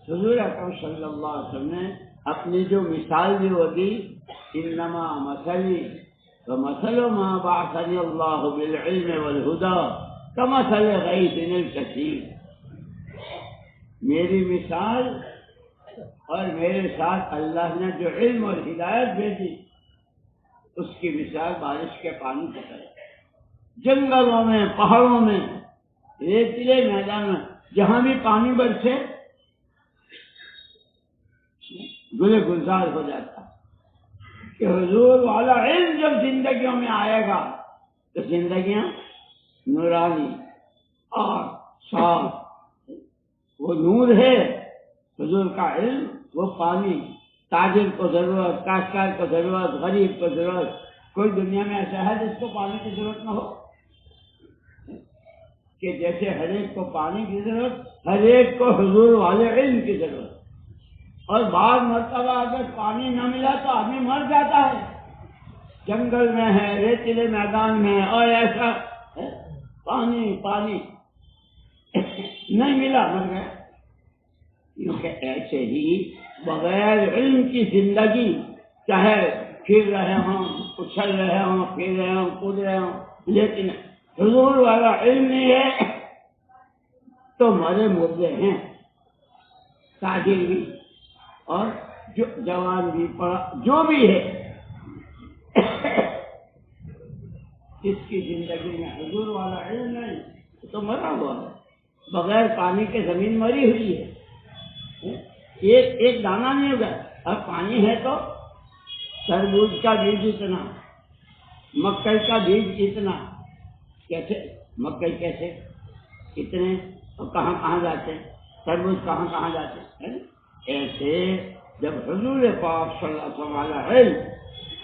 حضور اکرم صلی اللہ علیہ وسلم نے اپنی جو مثال دی وہ دی، انما مثلی ومثل ما بعثنی اللہ بالعلم والہدى کمثل غیث الکثیر، میری مثال اور میرے ساتھ اللہ نے جو علم اور ہدایت بھیجی اس کی مثال بارش کے پانی کی طرح، جنگلوں میں، پہاڑوں میں، ریتیلے میدان میں جہاں بھی پانی برسے گل گلزار ہو جاتا کہ حضور والا علم جب زندگیوں میں آئے گا تو زندگیاں نورانی اور صاف، وہ نور ہے حضور کا علم، وہ پانی، تاجر کو ضرورت، کاشتکار کو ضرورت، غریب کو ضرورت، کوئی دنیا میں ایسا ہے جس کو پانی کی ضرورت نہ ہو؟ کہ جیسے ہر ایک کو پانی کی ضرورت، ہر ایک کو حضور والے علم کی ضرورت۔ اور بعض مرتبہ اگر پانی نہ ملا تو آدمی مر جاتا ہے، جنگل میں ہے، ریتیلے میدان میں، اور ایسا پانی نہیں ملا، مر گیا۔ کیونکہ ایسے ہی بغیر علم کی زندگی، چاہے پھر رہے ہوں، اچھل رہے ہوں، پھر رہے ہوں، کود رہے ہوں، لیکن حضور والا علم نہیں ہے تو مرے مردے ہیں، تاجر بھی اور جو جوان بھی، پڑھا جو بھی ہے، جس کی زندگی میں حضور والا علم نہیں تو مرا ہوا ہے، بغیر پانی کے زمین مری ہوئی ہے، ایک دانہ نہیں ہوگا۔ اور پانی ہے تو تربوز کا بیج اتنا، مکئی کا بیج اتنا، کیسے مکئی کیسے اتنے، اور کہاں جاتے ہیں، تربوز کہاں جاتے ہیں۔ ایسے جب حضور پاک صلی اللہ علیہ وسلم والا علم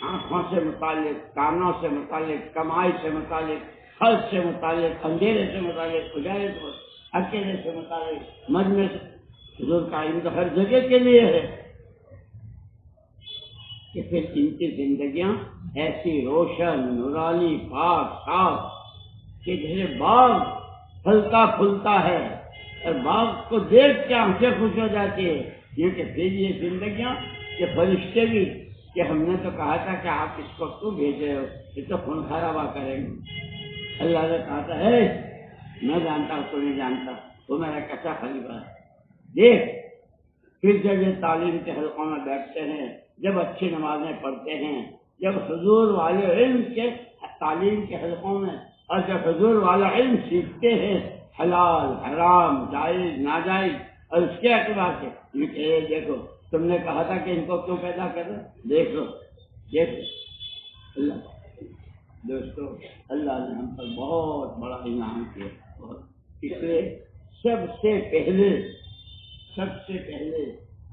آنکھوں سے متعلق، کانوں سے متعلق، کمائی سے متعلق، خرچ سے متعلق، اندھیرے سے متعلق، اجالے سے متعلق، اکیلے سے متعلق، مجمع سے، حضور کا علم تو ہر جگہ کے لیے ہے کہ پھر ان کی زندگیاں ایسی روشن نورانی پاک صاف کہ جیسے باغ پھلتا پھولتا ہے اور باغ کو دیکھ کے آنکھیں خوش ہو جاتی ہے، کیونکہ پھر یہ زندگیاں کہ فرشتے بھی کہ ہم نے تو کہا تھا کہ آپ اس کو کیوں بھیجے ہو، یہ تو خون خرابہ کریں گے۔ اللہ نے کہا تھا ہے میں جانتا ہوں تو نہیں جانتا، وہ میرا کیسا خلیفہ ہے۔ دیکھ پھر جب یہ تعلیم کے حلقوں میں بیٹھتے ہیں، جب اچھی نمازیں پڑھتے ہیں، جب حضور والے علم کے تعلیم کے حلقوں میں اور جب حضور والا علم سیکھتے ہیں، حلال حرام جائز ناجائز، اور اس کے اعتبار سے یہ کہ دیکھو تم نے کہا تھا کہ ان کو کیوں پیدا کر رہے، دیکھ لو اللہ دوستو، اللہ نے ہم پر بہت بڑا انعام کیا، اس لیے سب سے پہلے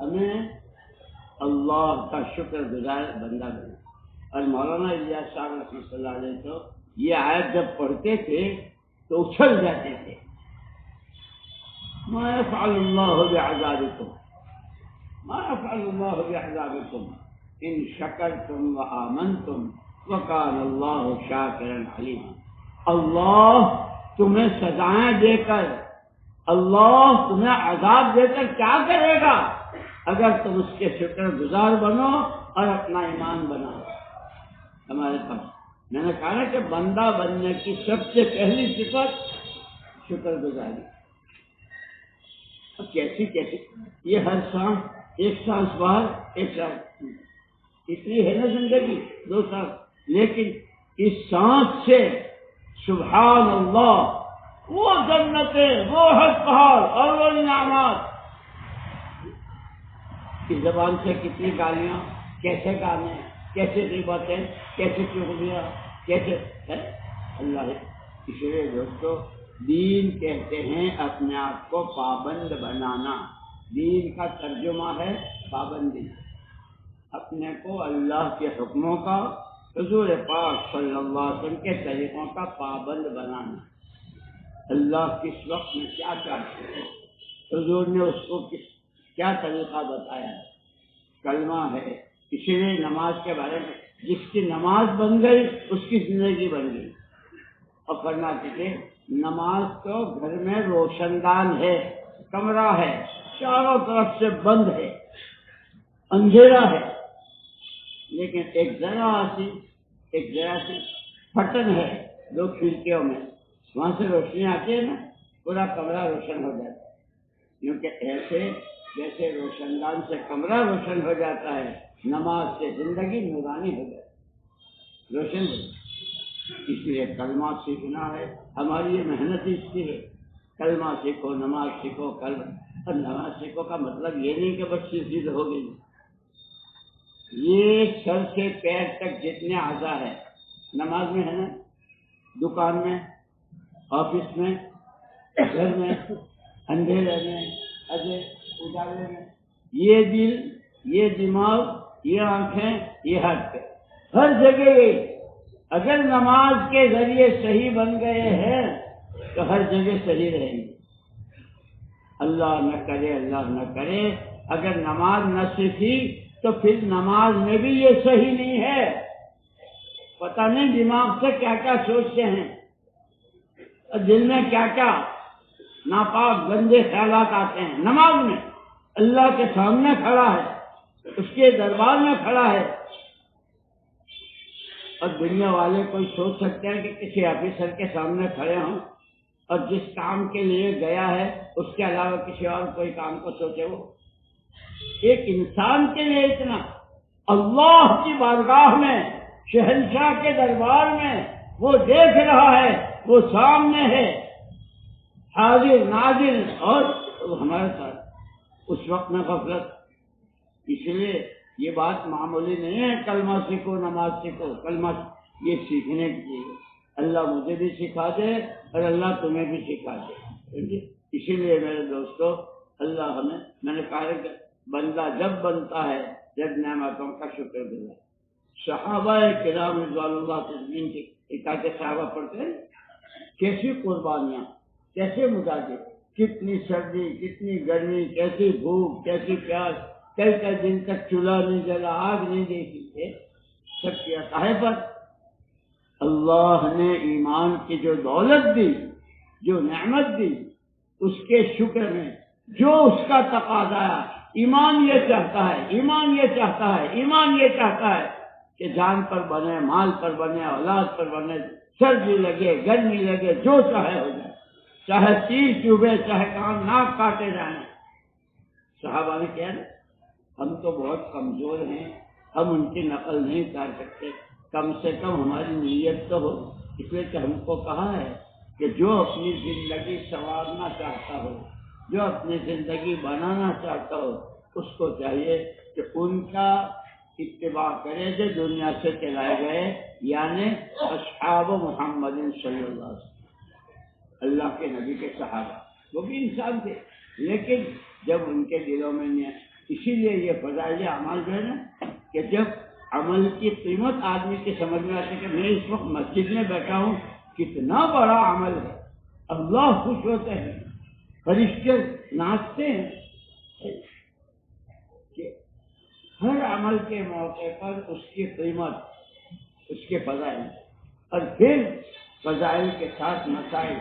ہمیں اللہ کا شکر گزار بندہ بنا۔ اور مولانا الیاس صاحب رحمۃ اللہ علیہ تو یہ آیت جب پڑھتے تھے تو اچھل جاتے تھے، ما يفعل الله بعذابكم ما يفعل الله بعذابكم ان شکرتم وآمنتم وكان الله شاکرا علیما۔ اللہ تمہیں سزائیں دے کر، اللہ تمہیں عذاب دے کر کیا کرے گا اگر تم اس کے شکر گزار بنو اور اپنا ایمان بناؤ۔ ہمارے پاس میں نے کہا نا کہ بندہ بننے کی سب سے پہلی صفت شکر گزاری۔ کیسی یہ ہر سانس، ایک سانس باہر ایک سانس، اتنی ہے نا زندگی 2 سانس، لیکن اس سانس سے سبحان اللہ وہ جنتیں، وہ حج پہاڑ اور وہ انعامات، کی زبان سے کتنی گالیاں، کیسے گانے، کیسے غیبتیں، کیسے چغلیاں، کیسے اللہ۔ اس لیے دوستو دین کہتے ہیں اپنے آپ کو پابند بنانا، دین کا ترجمہ ہے پابندی، اپنے کو اللہ کے حکموں کا، حضور پاک صلی اللہ علیہ وسلم کے طریقوں کا پابند بنانا۔ اللہ کس وقت میں کیا چاہتے ہیں، حضور نے اس کو کیا طریقہ بتایا ہے، کلمہ ہے۔ اسی لیے نماز کے بارے میں جس کی نماز بن گئی اس کی زندگی بن گئی۔ اور فرماتے تھے نماز تو گھر میں روشن دان ہے، کمرہ ہے، چاروں طرف سے بند ہے، اندھیرا ہے، لیکن ایک ذرا سی پھٹن ہے 2 کھڑکیوں میں، وہاں سے روشنی آتی ہے نا، پورا کمرہ روشن ہو جاتا ہے۔ کیونکہ ایسے جیسے روشن دان سے کمرہ روشن ہو جاتا ہے، نماز سے زندگی نورانی ہو جاتی ہے، روشن ہو جاتی ہے۔ اس لیے کلمہ سیکھنا ہے، ہماری یہ محنت اس کی ہے، کلمہ سیکھو، نماز سیکھو، اور نماز سیکھو کا مطلب یہ نہیں کہ بس سیدھ ہو گئی، یہ سر سے پیر تک جتنے اعضاء ہے نماز میں ہے نا، دکان میں، آفس میں، گھر میں، اندھیرے میں، اجالے میں، یہ دل، یہ دماغ، یہ آنکھیں، یہ ہاتھ، ہر جگہ اگر نماز کے ذریعے صحیح بن گئے ہیں تو ہر جگہ صحیح رہیں گے۔ اللہ نہ کرے اگر نماز نہ سیکھی تو پھر نماز میں بھی یہ صحیح نہیں ہے، پتہ نہیں دماغ سے کیا کیا سوچتے ہیں اور دل میں کیا کیا ناپاک گندے خیالات آتے ہیں۔ نماز میں اللہ کے سامنے کھڑا ہے، اس کے دربار میں کھڑا ہے، اور دنیا والے کوئی سوچ سکتے ہیں کہ کسی آفیسر کے سامنے کھڑے ہوں اور جس کام کے لیے گیا ہے اس کے علاوہ کسی اور کوئی کام کو سوچے؟ وہ ایک انسان کے لیے اتنا، اللہ کی بارگاہ میں، شہنشاہ کے دربار میں وہ دیکھ رہا ہے، وہ سامنے ہے، حاضر ناظر، اور ہمارے ساتھ اس وقت میں غفلت۔ اس لیے یہ بات معمولی نہیں ہے کلمہ سیکھو نماز سیکھو، کلمہ یہ سیکھنے کی اللہ مجھے بھی سکھا دے اور اللہ تمہیں بھی سکھا دے۔ اسی لیے میرے دوستو اللہ ہمیں، میں نے کہا کہ بندہ جب بنتا ہے جب نعمتوں کا شکر گزار۔ صحابہ کرام رضوان اللہ تجمین کی اکاتے صحابہ پڑھتے ہیں، کیسی قربانیاں، کیسے مجاہدے، کتنی سردی، کتنی گرمی، کیسی بھوک، کیسی پیاس، کئی دن تک چولہا نہیں جلا، آگ نہیں دیکھی ہے، سب کیا کاہے پر؟ اللہ نے ایمان کی جو دولت دی، جو نعمت دی، اس کے شکر میں جو اس کا تقاضا ہے، ایمان یہ چاہتا ہے، ایمان یہ چاہتا ہے، ایمان یہ چاہتا ہے کہ جان پر بنے، مال پر بنے، اولاد پر بنے، سردی لگے، گرمی لگے، جو چاہے ہو جائے، چاہے تیر چبھے، چاہے کان ناک کاٹے جائیں۔ صحابہ نے کہا ہم تو بہت کمزور ہیں، ہم ان کی نقل نہیں کر سکتے، کم سے کم ہماری نیت تو ہو۔ اس لیے کہ ہم کو کہا ہے کہ جو اپنی زندگی سنوارنا چاہتا ہو، جو اپنی زندگی بنانا چاہتا ہو، اس کو چاہیے کہ ان کا اتباع کرے جو دنیا سے چلائے گئے، یعنی اصحاب محمد صلی اللہ علیہ وسلم، اللہ کے نبی کے صحابہ۔ وہ بھی انسان تھے، لیکن جب ان کے دلوں میں نہیں، اسی لیے یہ فضائل اعمال جو ہے نا، کہ جب عمل کی قیمت آدمی کے سمجھ میں آتی ہے کہ میں اس وقت مسجد میں بیٹھا ہوں، کتنا بڑا عمل ہے، اللہ خوش ہوتے ہیں، فرشتے ناچتے ہیں، کہ ہر عمل کے موقع پر اس کی قیمت، اس کے فضائل، اور پھر فضائل کے ساتھ مسائل۔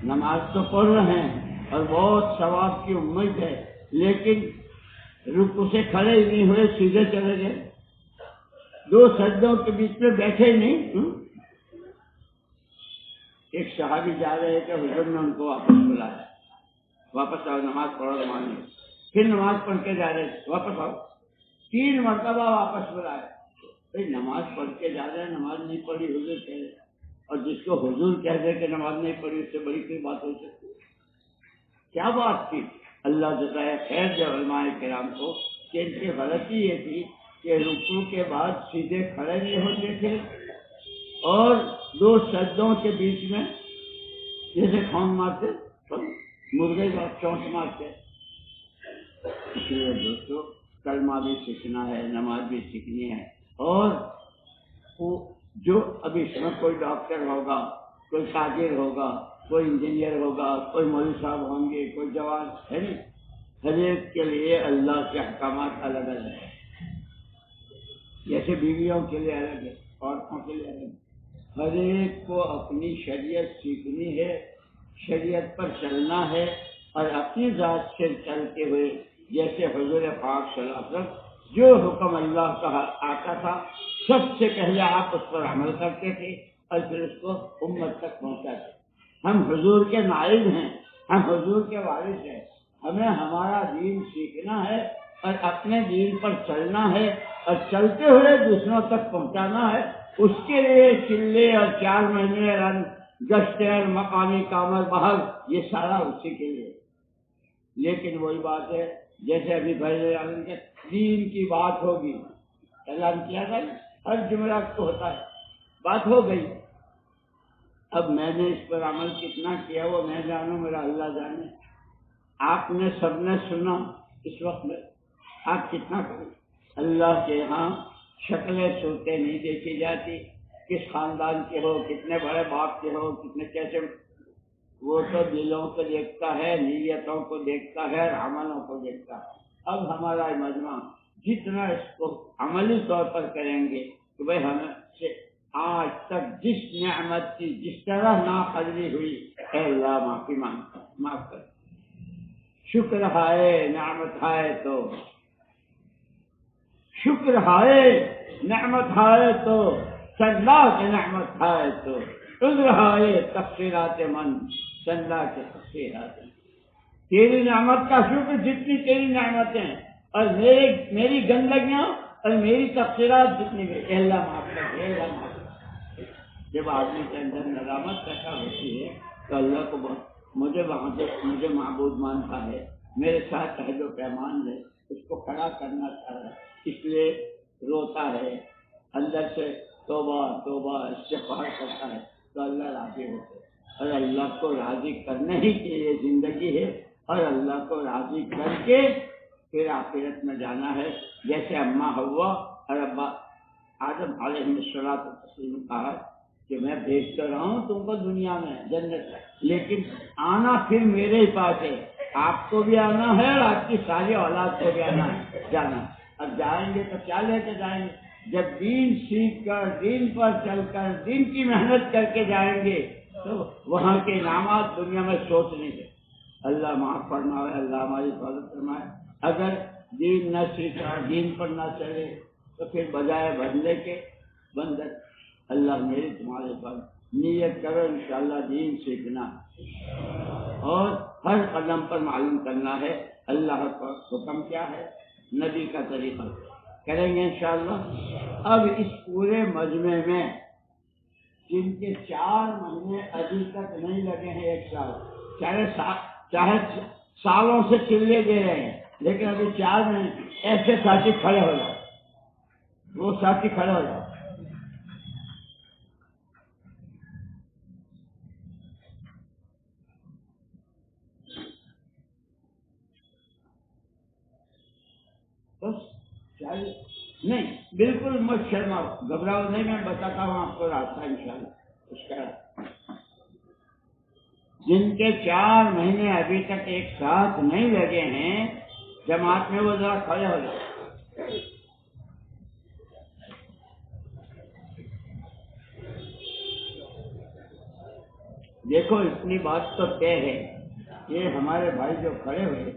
نماز تو پڑھ رہے ہیں اور بہت ثواب کی امید ہے، لیکن رکوع سے کھڑے ہی نہیں ہوئے، سیدھے چلے گئے، دو سجدوں کے بیچ میں بیٹھے ہی نہیں۔ ایک صحابی جا رہے تھے، حضور نے ان کو واپس بلایا، واپس آؤ، نماز پڑھو، مانو۔ پھر نماز پڑھ کے جا رہے تھے، واپس آؤ، 3 مرتبہ واپس بلایا۔ بھائی نماز پڑھ کے جا رہے ہیں، نماز نہیں پڑھی، حضور کہہ رہے، اور جس کو حضور کہہ دے کہ نماز نہیں پڑھی، اس سے بڑی کوئی بات ہو سکتی؟ کیا بات تھی؟ اللہ جزائے خیر دے علماء کرام کو، کہ ان کی غلطی یہ تھی کہ رکوع کے بعد سیدھے کھڑے نہیں ہوتے تھے، اور 2 سجدوں کے بیچ میں جیسے کھون مارتے، مرغے کا چونچ مارتے۔ اس لیے دوستو کلمہ بھی سیکھنا ہے، نماز بھی سیکھنی ہے، اور جو ابھی اس میں کوئی ڈاکٹر ہوگا، کوئی تاجر ہوگا، کوئی انجینئر ہوگا، کوئی مولوی صاحب ہوں گے، کوئی جوان ہے نہیں، ہر ایک کے لیے اللہ کے احکامات الگ الگ ہیں۔ جیسے بیویوں کے لیے الگ ہے، عورتوں کے لیے الگ ہے، ہر ایک کو اپنی شریعت سیکھنی ہے، شریعت پر چلنا ہے، اور اپنی ذات سے چلتے ہوئے جیسے حضور پاک صلی اللہ علیہ وسلم جو حکم اللہ کا آتا تھا، سب سے پہلے آپ اس پر عمل کرتے تھے اور پھر اس کو امت تک پہنچاتے۔ ہم حضور کے نائب ہیں، ہم حضور کے وارث ہیں، ہمیں ہمارا دین سیکھنا ہے اور اپنے دین پر چلنا ہے، اور چلتے ہوئے دوسروں تک پہنچانا ہے۔ اس کے لیے چلے اور 4 مہینے رن، گشتے اور مقامی کامر بحر، یہ سارا اسی کے لیے۔ لیکن وہی بات ہے، جیسے ابھی بھائی عالم کے دین کی بات ہوگی، اعلان کیا تھا، ہر جمعرات کو ہوتا ہے، بات ہو گئی، اب میں نے اس پر عمل کتنا کیا وہ میں جانوں، میرا اللہ جانے۔ آپ نے سب نے سنا، اس وقت میں آپ کتنا کریں؟ اللہ کے ہاں شکلیں صورتیں نہیں دیکھی جاتی، کس خاندان کے ہو، کتنے بڑے باپ کے ہو، کتنے کیسے، وہ تو دلوں کو دیکھتا ہے، نیتوں کو دیکھتا ہے، اور عملوں کو دیکھتا ہے۔ اب ہمارا مجمع جتنا اس کو عملی طور پر کریں گے کہ بھائی ہمیں سے آج تک جس نعمت کی جس طرح ناقدری ہوئی، اے اللہ معافی مانگتا ہوں، معاف کر، شکر ہائے نعمت ہائے تو، شکر ہائے نعمت ہائے تو، صلاح کے نعمت ہائے تو، عذر ہائے تقصیرات من، صلاح کے تقصیرات من۔ تیری نعمت کا شکر، جتنی تیری نعمتیں، اور میری گندگیاں اور میری تقصیرات جتنی بھی، اے اللہ معاف کر، اے اللہ معاف کر۔ جب آدمی کے اندر ندامت پیدا ہوتی ہے تو اللہ کو مجھے معبود مانتا ہے، میرے ساتھ عہد و پیمان ہے، اس کو کھڑا کرنا چاہتا ہے، اس لیے روتا ہے، اندر سے توبہ توبہ استغفار کرتا ہے، تو اللہ راضی ہوتا ہے۔ اور اللہ کو راضی کرنے ہی کے لیے زندگی ہے، اور اللہ کو راضی کر کے پھر آخرت میں جانا ہے۔ جیسے اماں حوا اور ابا آدم علیہ السلام نے کہا کہ میں بھیج تو رہا ہوں تم کو دنیا میں جنت، لیکن آنا پھر میرے ہی پاس ہے، آپ کو بھی آنا ہے اور آپ کی ساری اولاد کو بھی آنا ہے جانا۔ اب جائیں گے تو کیا لے کے جائیں گے؟ جب دین سیکھ کر، دین پر چل کر، دین کی محنت کر کے جائیں گے تو وہاں کے انعامات دنیا میں سوچ نہیں گے۔ اللہ معاف فرمائے، اللہ ہماری حفاظت فرمائے۔ اگر دین نہ سیکھا، دین پر نہ چلے تو پھر بجائے بندے کے بندر۔ اللہ میری تمہارے پر نیت کرو انشاءاللہ دین سیکھنا اور ہر قدم پر معلوم کرنا ہے اللہ کا حکم کیا ہے، نبی کا طریقہ کریں گے انشاءاللہ۔ اب اس پورے مجمع میں جن کے 4 مہینے ابھی تک نہیں لگے ہیں، 1 سال، چاہے سالوں سے چلے دے رہے ہیں، لیکن ابھی 4 مہینے، ایسے ساتھی کھڑے ہو جاؤ، وہ ساتھی کھڑے ہو جاؤ۔ بس چاہیے نہیں، بالکل مت شرماؤ، گھبراؤ نہیں، میں بتاتا ہوں آپ کو راستہ انشاءاللہ اس کا۔ جن کے 4 مہینے ابھی تک ایک ساتھ نہیں لگے ہیں جماعت میں، وہ ذرا کھڑے ہو جائے۔ دیکھو اتنی بات تو طے ہے، یہ ہمارے بھائی جو کھڑے ہوئے،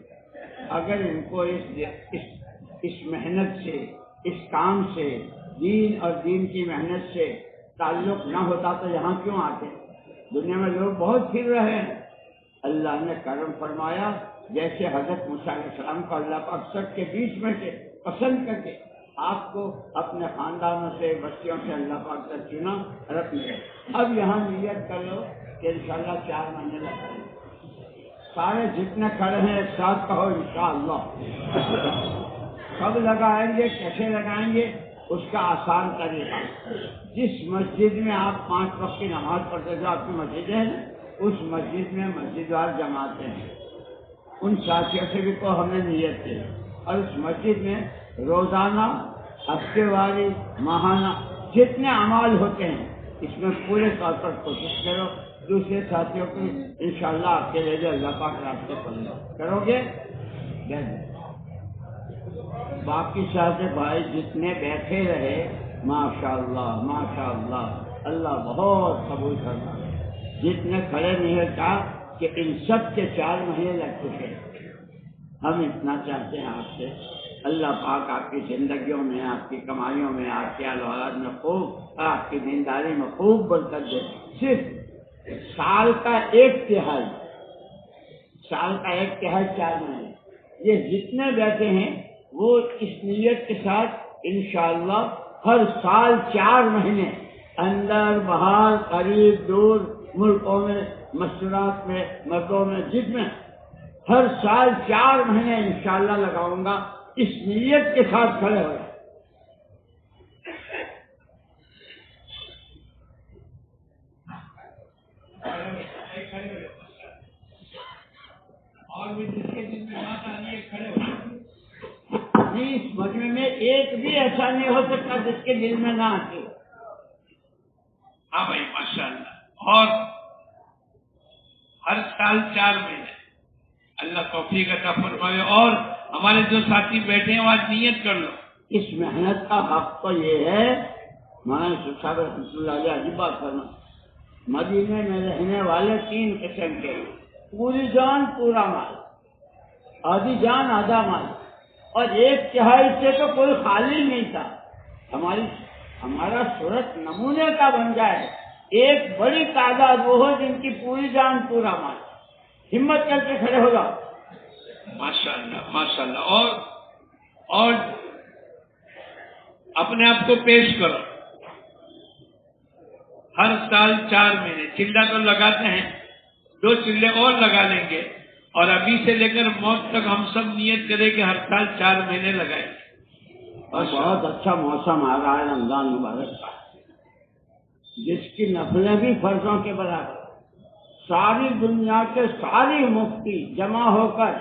اگر ان کو اس محنت سے، اس کام سے، دین اور دین کی محنت سے تعلق نہ ہوتا تو یہاں کیوں آتے؟ دنیا میں لوگ بہت پھر رہے ہیں، اللہ نے کرم فرمایا، جیسے حضرت موسیٰ علیہ السلام کو اللہ پاک سب کے بیچ میں سے پسند کر کے آپ کو اپنے خاندانوں سے، بستیوں سے اللہ پاک کا چنا رکھنے۔ اب یہاں نیت کر لو کہ انشاءاللہ 4 مہینے لگائیں گے، سارے جتنے کھڑے ہیں ایک ساتھ کہو انشاءاللہ۔ کب لگائیں گے، کیسے لگائیں گے، اس کا آسان طریقہ، جس مسجد میں آپ 5 وقت کی نماز پڑھتے جو آپ کی مسجد ہے، اس مسجد میں مسجد وار جماعتیں ہیں، ان ساتھیوں سے بھی کو ہم نے نیت کی، اور اس مسجد میں روزانہ، ہفتے واری، ماہانہ جتنے اعمال ہوتے ہیں اس میں پورے طور پر کوشش کرو دوسرے ساتھیوں کو انشاءاللہ آپ کے لیے اللہ پاک راستے پر کرو گے۔ باقی ساتھ بھائی جتنے بیٹھے رہے، ماشاءاللہ ماشاءاللہ، اللہ بہت قبول کرنا۔ جتنے کھڑے نہیں ہے، کہا کہ ان سب کے 4 مہینے لگ چکے ہیں۔ ہم اتنا چاہتے ہیں آپ سے، اللہ پاک آپ کی زندگیوں میں، آپ کی کمائیوں میں، آپ کے اولاد میں خوب، آپ کی دینداری میں خوب برکت دے۔ صرف سال کا 1/3، سال کا 1/3 4 مہینے، یہ جتنے بیٹھے ہیں وہ اس نیت کے ساتھ انشاءاللہ ہر سال 4 مہینے اندر باہر، قریب دور، ملکوں میں، مستورات میں، مردوں میں، جس میں ہر سال 4 مہینے انشاءاللہ لگاؤں گا، اس نیت کے ساتھ کھڑے ہو۔ اور بھی جس کے دل میں بات آ رہی ہے کھڑے ہو۔ اس مجمع میں ایک بھی ایسا نہیں ہو سکتا جس کے دل میں نہ آتی۔ ہاں بھائی ماشاءاللہ، اور ہر سال 4 مہینے اللہ توفیق عطا فرمائے۔ اور ہمارے جو ساتھی بیٹھے ہیں وہاں نیت کر لو۔ اس محنت کا حق تو یہ ہے، مولانا یوسف صاحب رحمۃ اللہ علیہ عجیب بات کرنا، مدینے میں رہنے والے 3 قسم کے، پوری جان پورا مال، آدھی جان آدھا مال، اور 1/3 سے تو کوئی خالی نہیں تھا۔ ہمارا صورت نمونے کا بن جائے، ایک بڑی تعداد وہ ہو جن کی پوری جان پورا مال۔ ہمت کر کے کھڑے ہو جاؤ۔ ماشاءاللہ ماشاءاللہ، اور اپنے آپ کو پیش کرو۔ ہر سال 4 مہینے چلہ تو لگاتے ہیں، 2 چلے اور لگا لیں گے، اور ابھی سے لے کر موت تک ہم سب نیت کریں کہ ہر سال 4 مہینے لگائیں گے۔ اور بہت اچھا موسم آ رہا ہے رمضان مبارک کا، جس کی نفلیں بھی فرضوں کے برابر، ساری دنیا کے ساری مفتی جمع ہو کر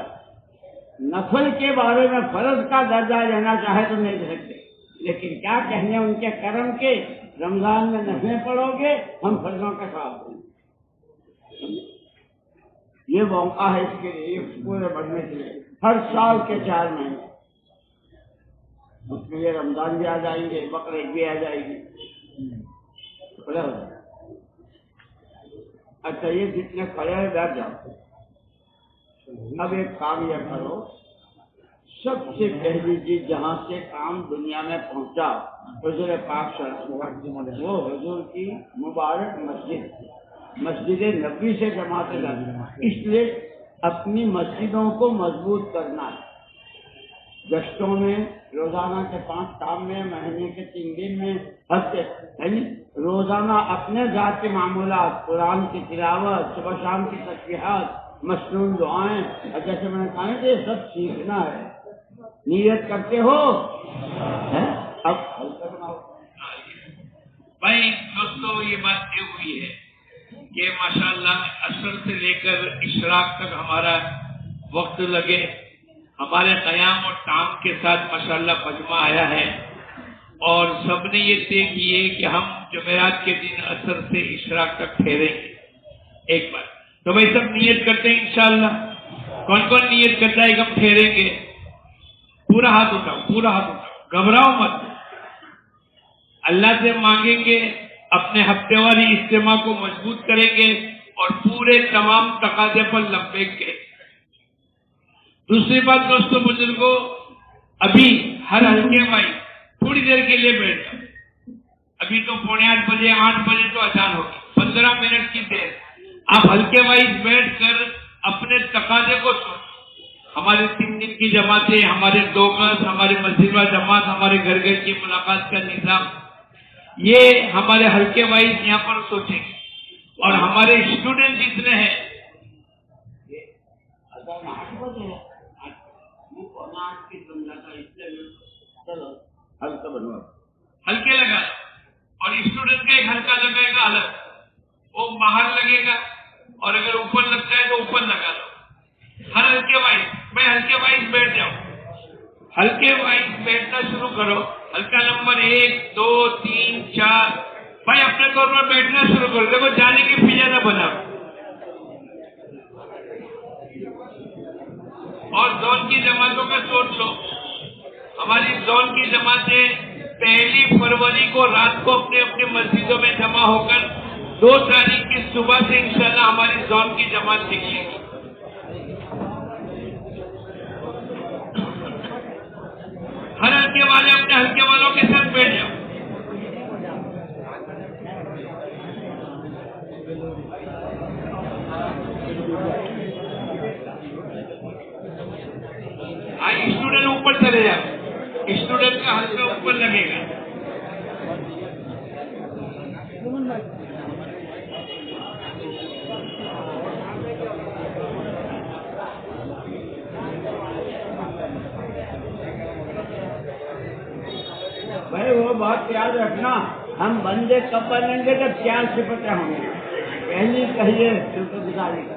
نفل کے بارے میں فرض کا درجہ لینا چاہے تو نہیں دے سکتے، لیکن کیا کہنے ان کے کرم کے، رمضان میں نفلیں پڑھو گے، ہم فرضوں کا ثواب دیں گے۔ یہ موقع ہے اس کے لیے پورے بڑھنے کے لیے، ہر سال کے 4 مہینے، اس کے لیے رمضان بھی آ جائیں گے، بقرعید بھی آ جائے گی۔ اچھا، یہ جتنے کھڑے ہیں بیٹھ جاؤ۔ اب ایک کام یہ کرو، سب سے پہلی چیز جہاں سے کام دنیا میں پہنچا حضور پاک صلی اللہ علیہ وسلم، وہ حضور کی مبارک مسجد نبی سے جماعت جاتی، اس لیے اپنی مسجدوں کو مضبوط کرنا ہے۔ گشتوں میں، روزانہ کے 5 کام میں، مہینے کے 3 دن میں، ہفتے یعنی روزانہ اپنے ذات کے معمولات، قرآن کی تلاوت، صبح شام کی تسبیحات، مسنون دعائیں، اور جیسے میں نے کہا کہ یہ سب سیکھنا ہے۔ نیت کرتے ہو؟ اب بھائی دوستو، یہ بات یہ ہوئی ہے کہ ماشاءاللہ عصر سے لے کر اشراق تک ہمارا وقت لگے، ہمارے قیام اور تعام کے ساتھ ماشاءاللہ مجمع آیا ہے، اور سب نے یہ طے کیے کہ ہم جمعرات کے دن عصر سے اشراق تک ٹھہریں گے۔ ایک بار تو بھائی سب نیت کرتے ہیں انشاءاللہ؟ کون کون نیت کرتا ہے کہ ہم ٹھہریں گے؟ پورا ہاتھ اٹھاؤ، پورا ہاتھ اٹھاؤ، گھبراؤ مت۔ اللہ سے مانگیں گے، اپنے ہفتے والی اجتماع کو مضبوط کریں گے اور پورے تمام تقاضے پر لبیک گے۔ دوسری بات دوستو بزرگوں، ابھی ہر ہلکے بھائی تھوڑی دیر کے لیے بیٹھ جاؤ۔ ابھی تو 7:45 بجے، 8 بجے تو اذان ہوگی، 15 منٹ کی دیر آپ ہلکے وائز بیٹھ کر اپنے تقاضے کو سنو۔ ہماری 3 دن کی جماعتیں، ہمارے 2 گز، ہماری مسجد و جماعت، ہمارے گھر گھر کی ملاقات کا نظام، یہ ہمارے ہلکے وائز یہاں پر سوچیں گے، اور ہمارے اسٹوڈنٹ جتنے ہیں ہلکے لگا، اور اسٹوڈنٹ کا ایک ہلکا لگائے گا الگ، وہ باہر لگے گا، اور اگر اوپر لگتا ہے تو اوپر لگا دو۔ ہر ہلکے وائز، میں ہلکے وائز بیٹھ جاؤں، ہلکے وائز بیٹھنا شروع کرو۔ ہلکا نمبر 1 2 3 4 بھائی اپنے طور پر بیٹھنا شروع کرو۔ دیکھو جانے کی فضا نہ بناؤ، اور زون کی جماعتوں کا سوچ لو۔ ہماری زون کی جماعتیں 1 فروری کو رات کو اپنے اپنے مسجدوں میں جمع ہو کر 2 تاریخ کی صبح سے انشاءاللہ ہماری زون کی جماعت نکلے گی۔ ہر ہلکے والے اپنے ہلکے والوں کے ساتھ بیٹھ جاؤ۔ اسٹوڈنٹ اوپر چلے جاؤ، اسٹوڈنٹ کا ہلکا اوپر لگے گا۔ بھائی وہ بات یاد رکھنا، ہم بندے کب بنیں گے جب 4 صفتیں ہوں گی۔ پہلی کہیے شکر گزاری،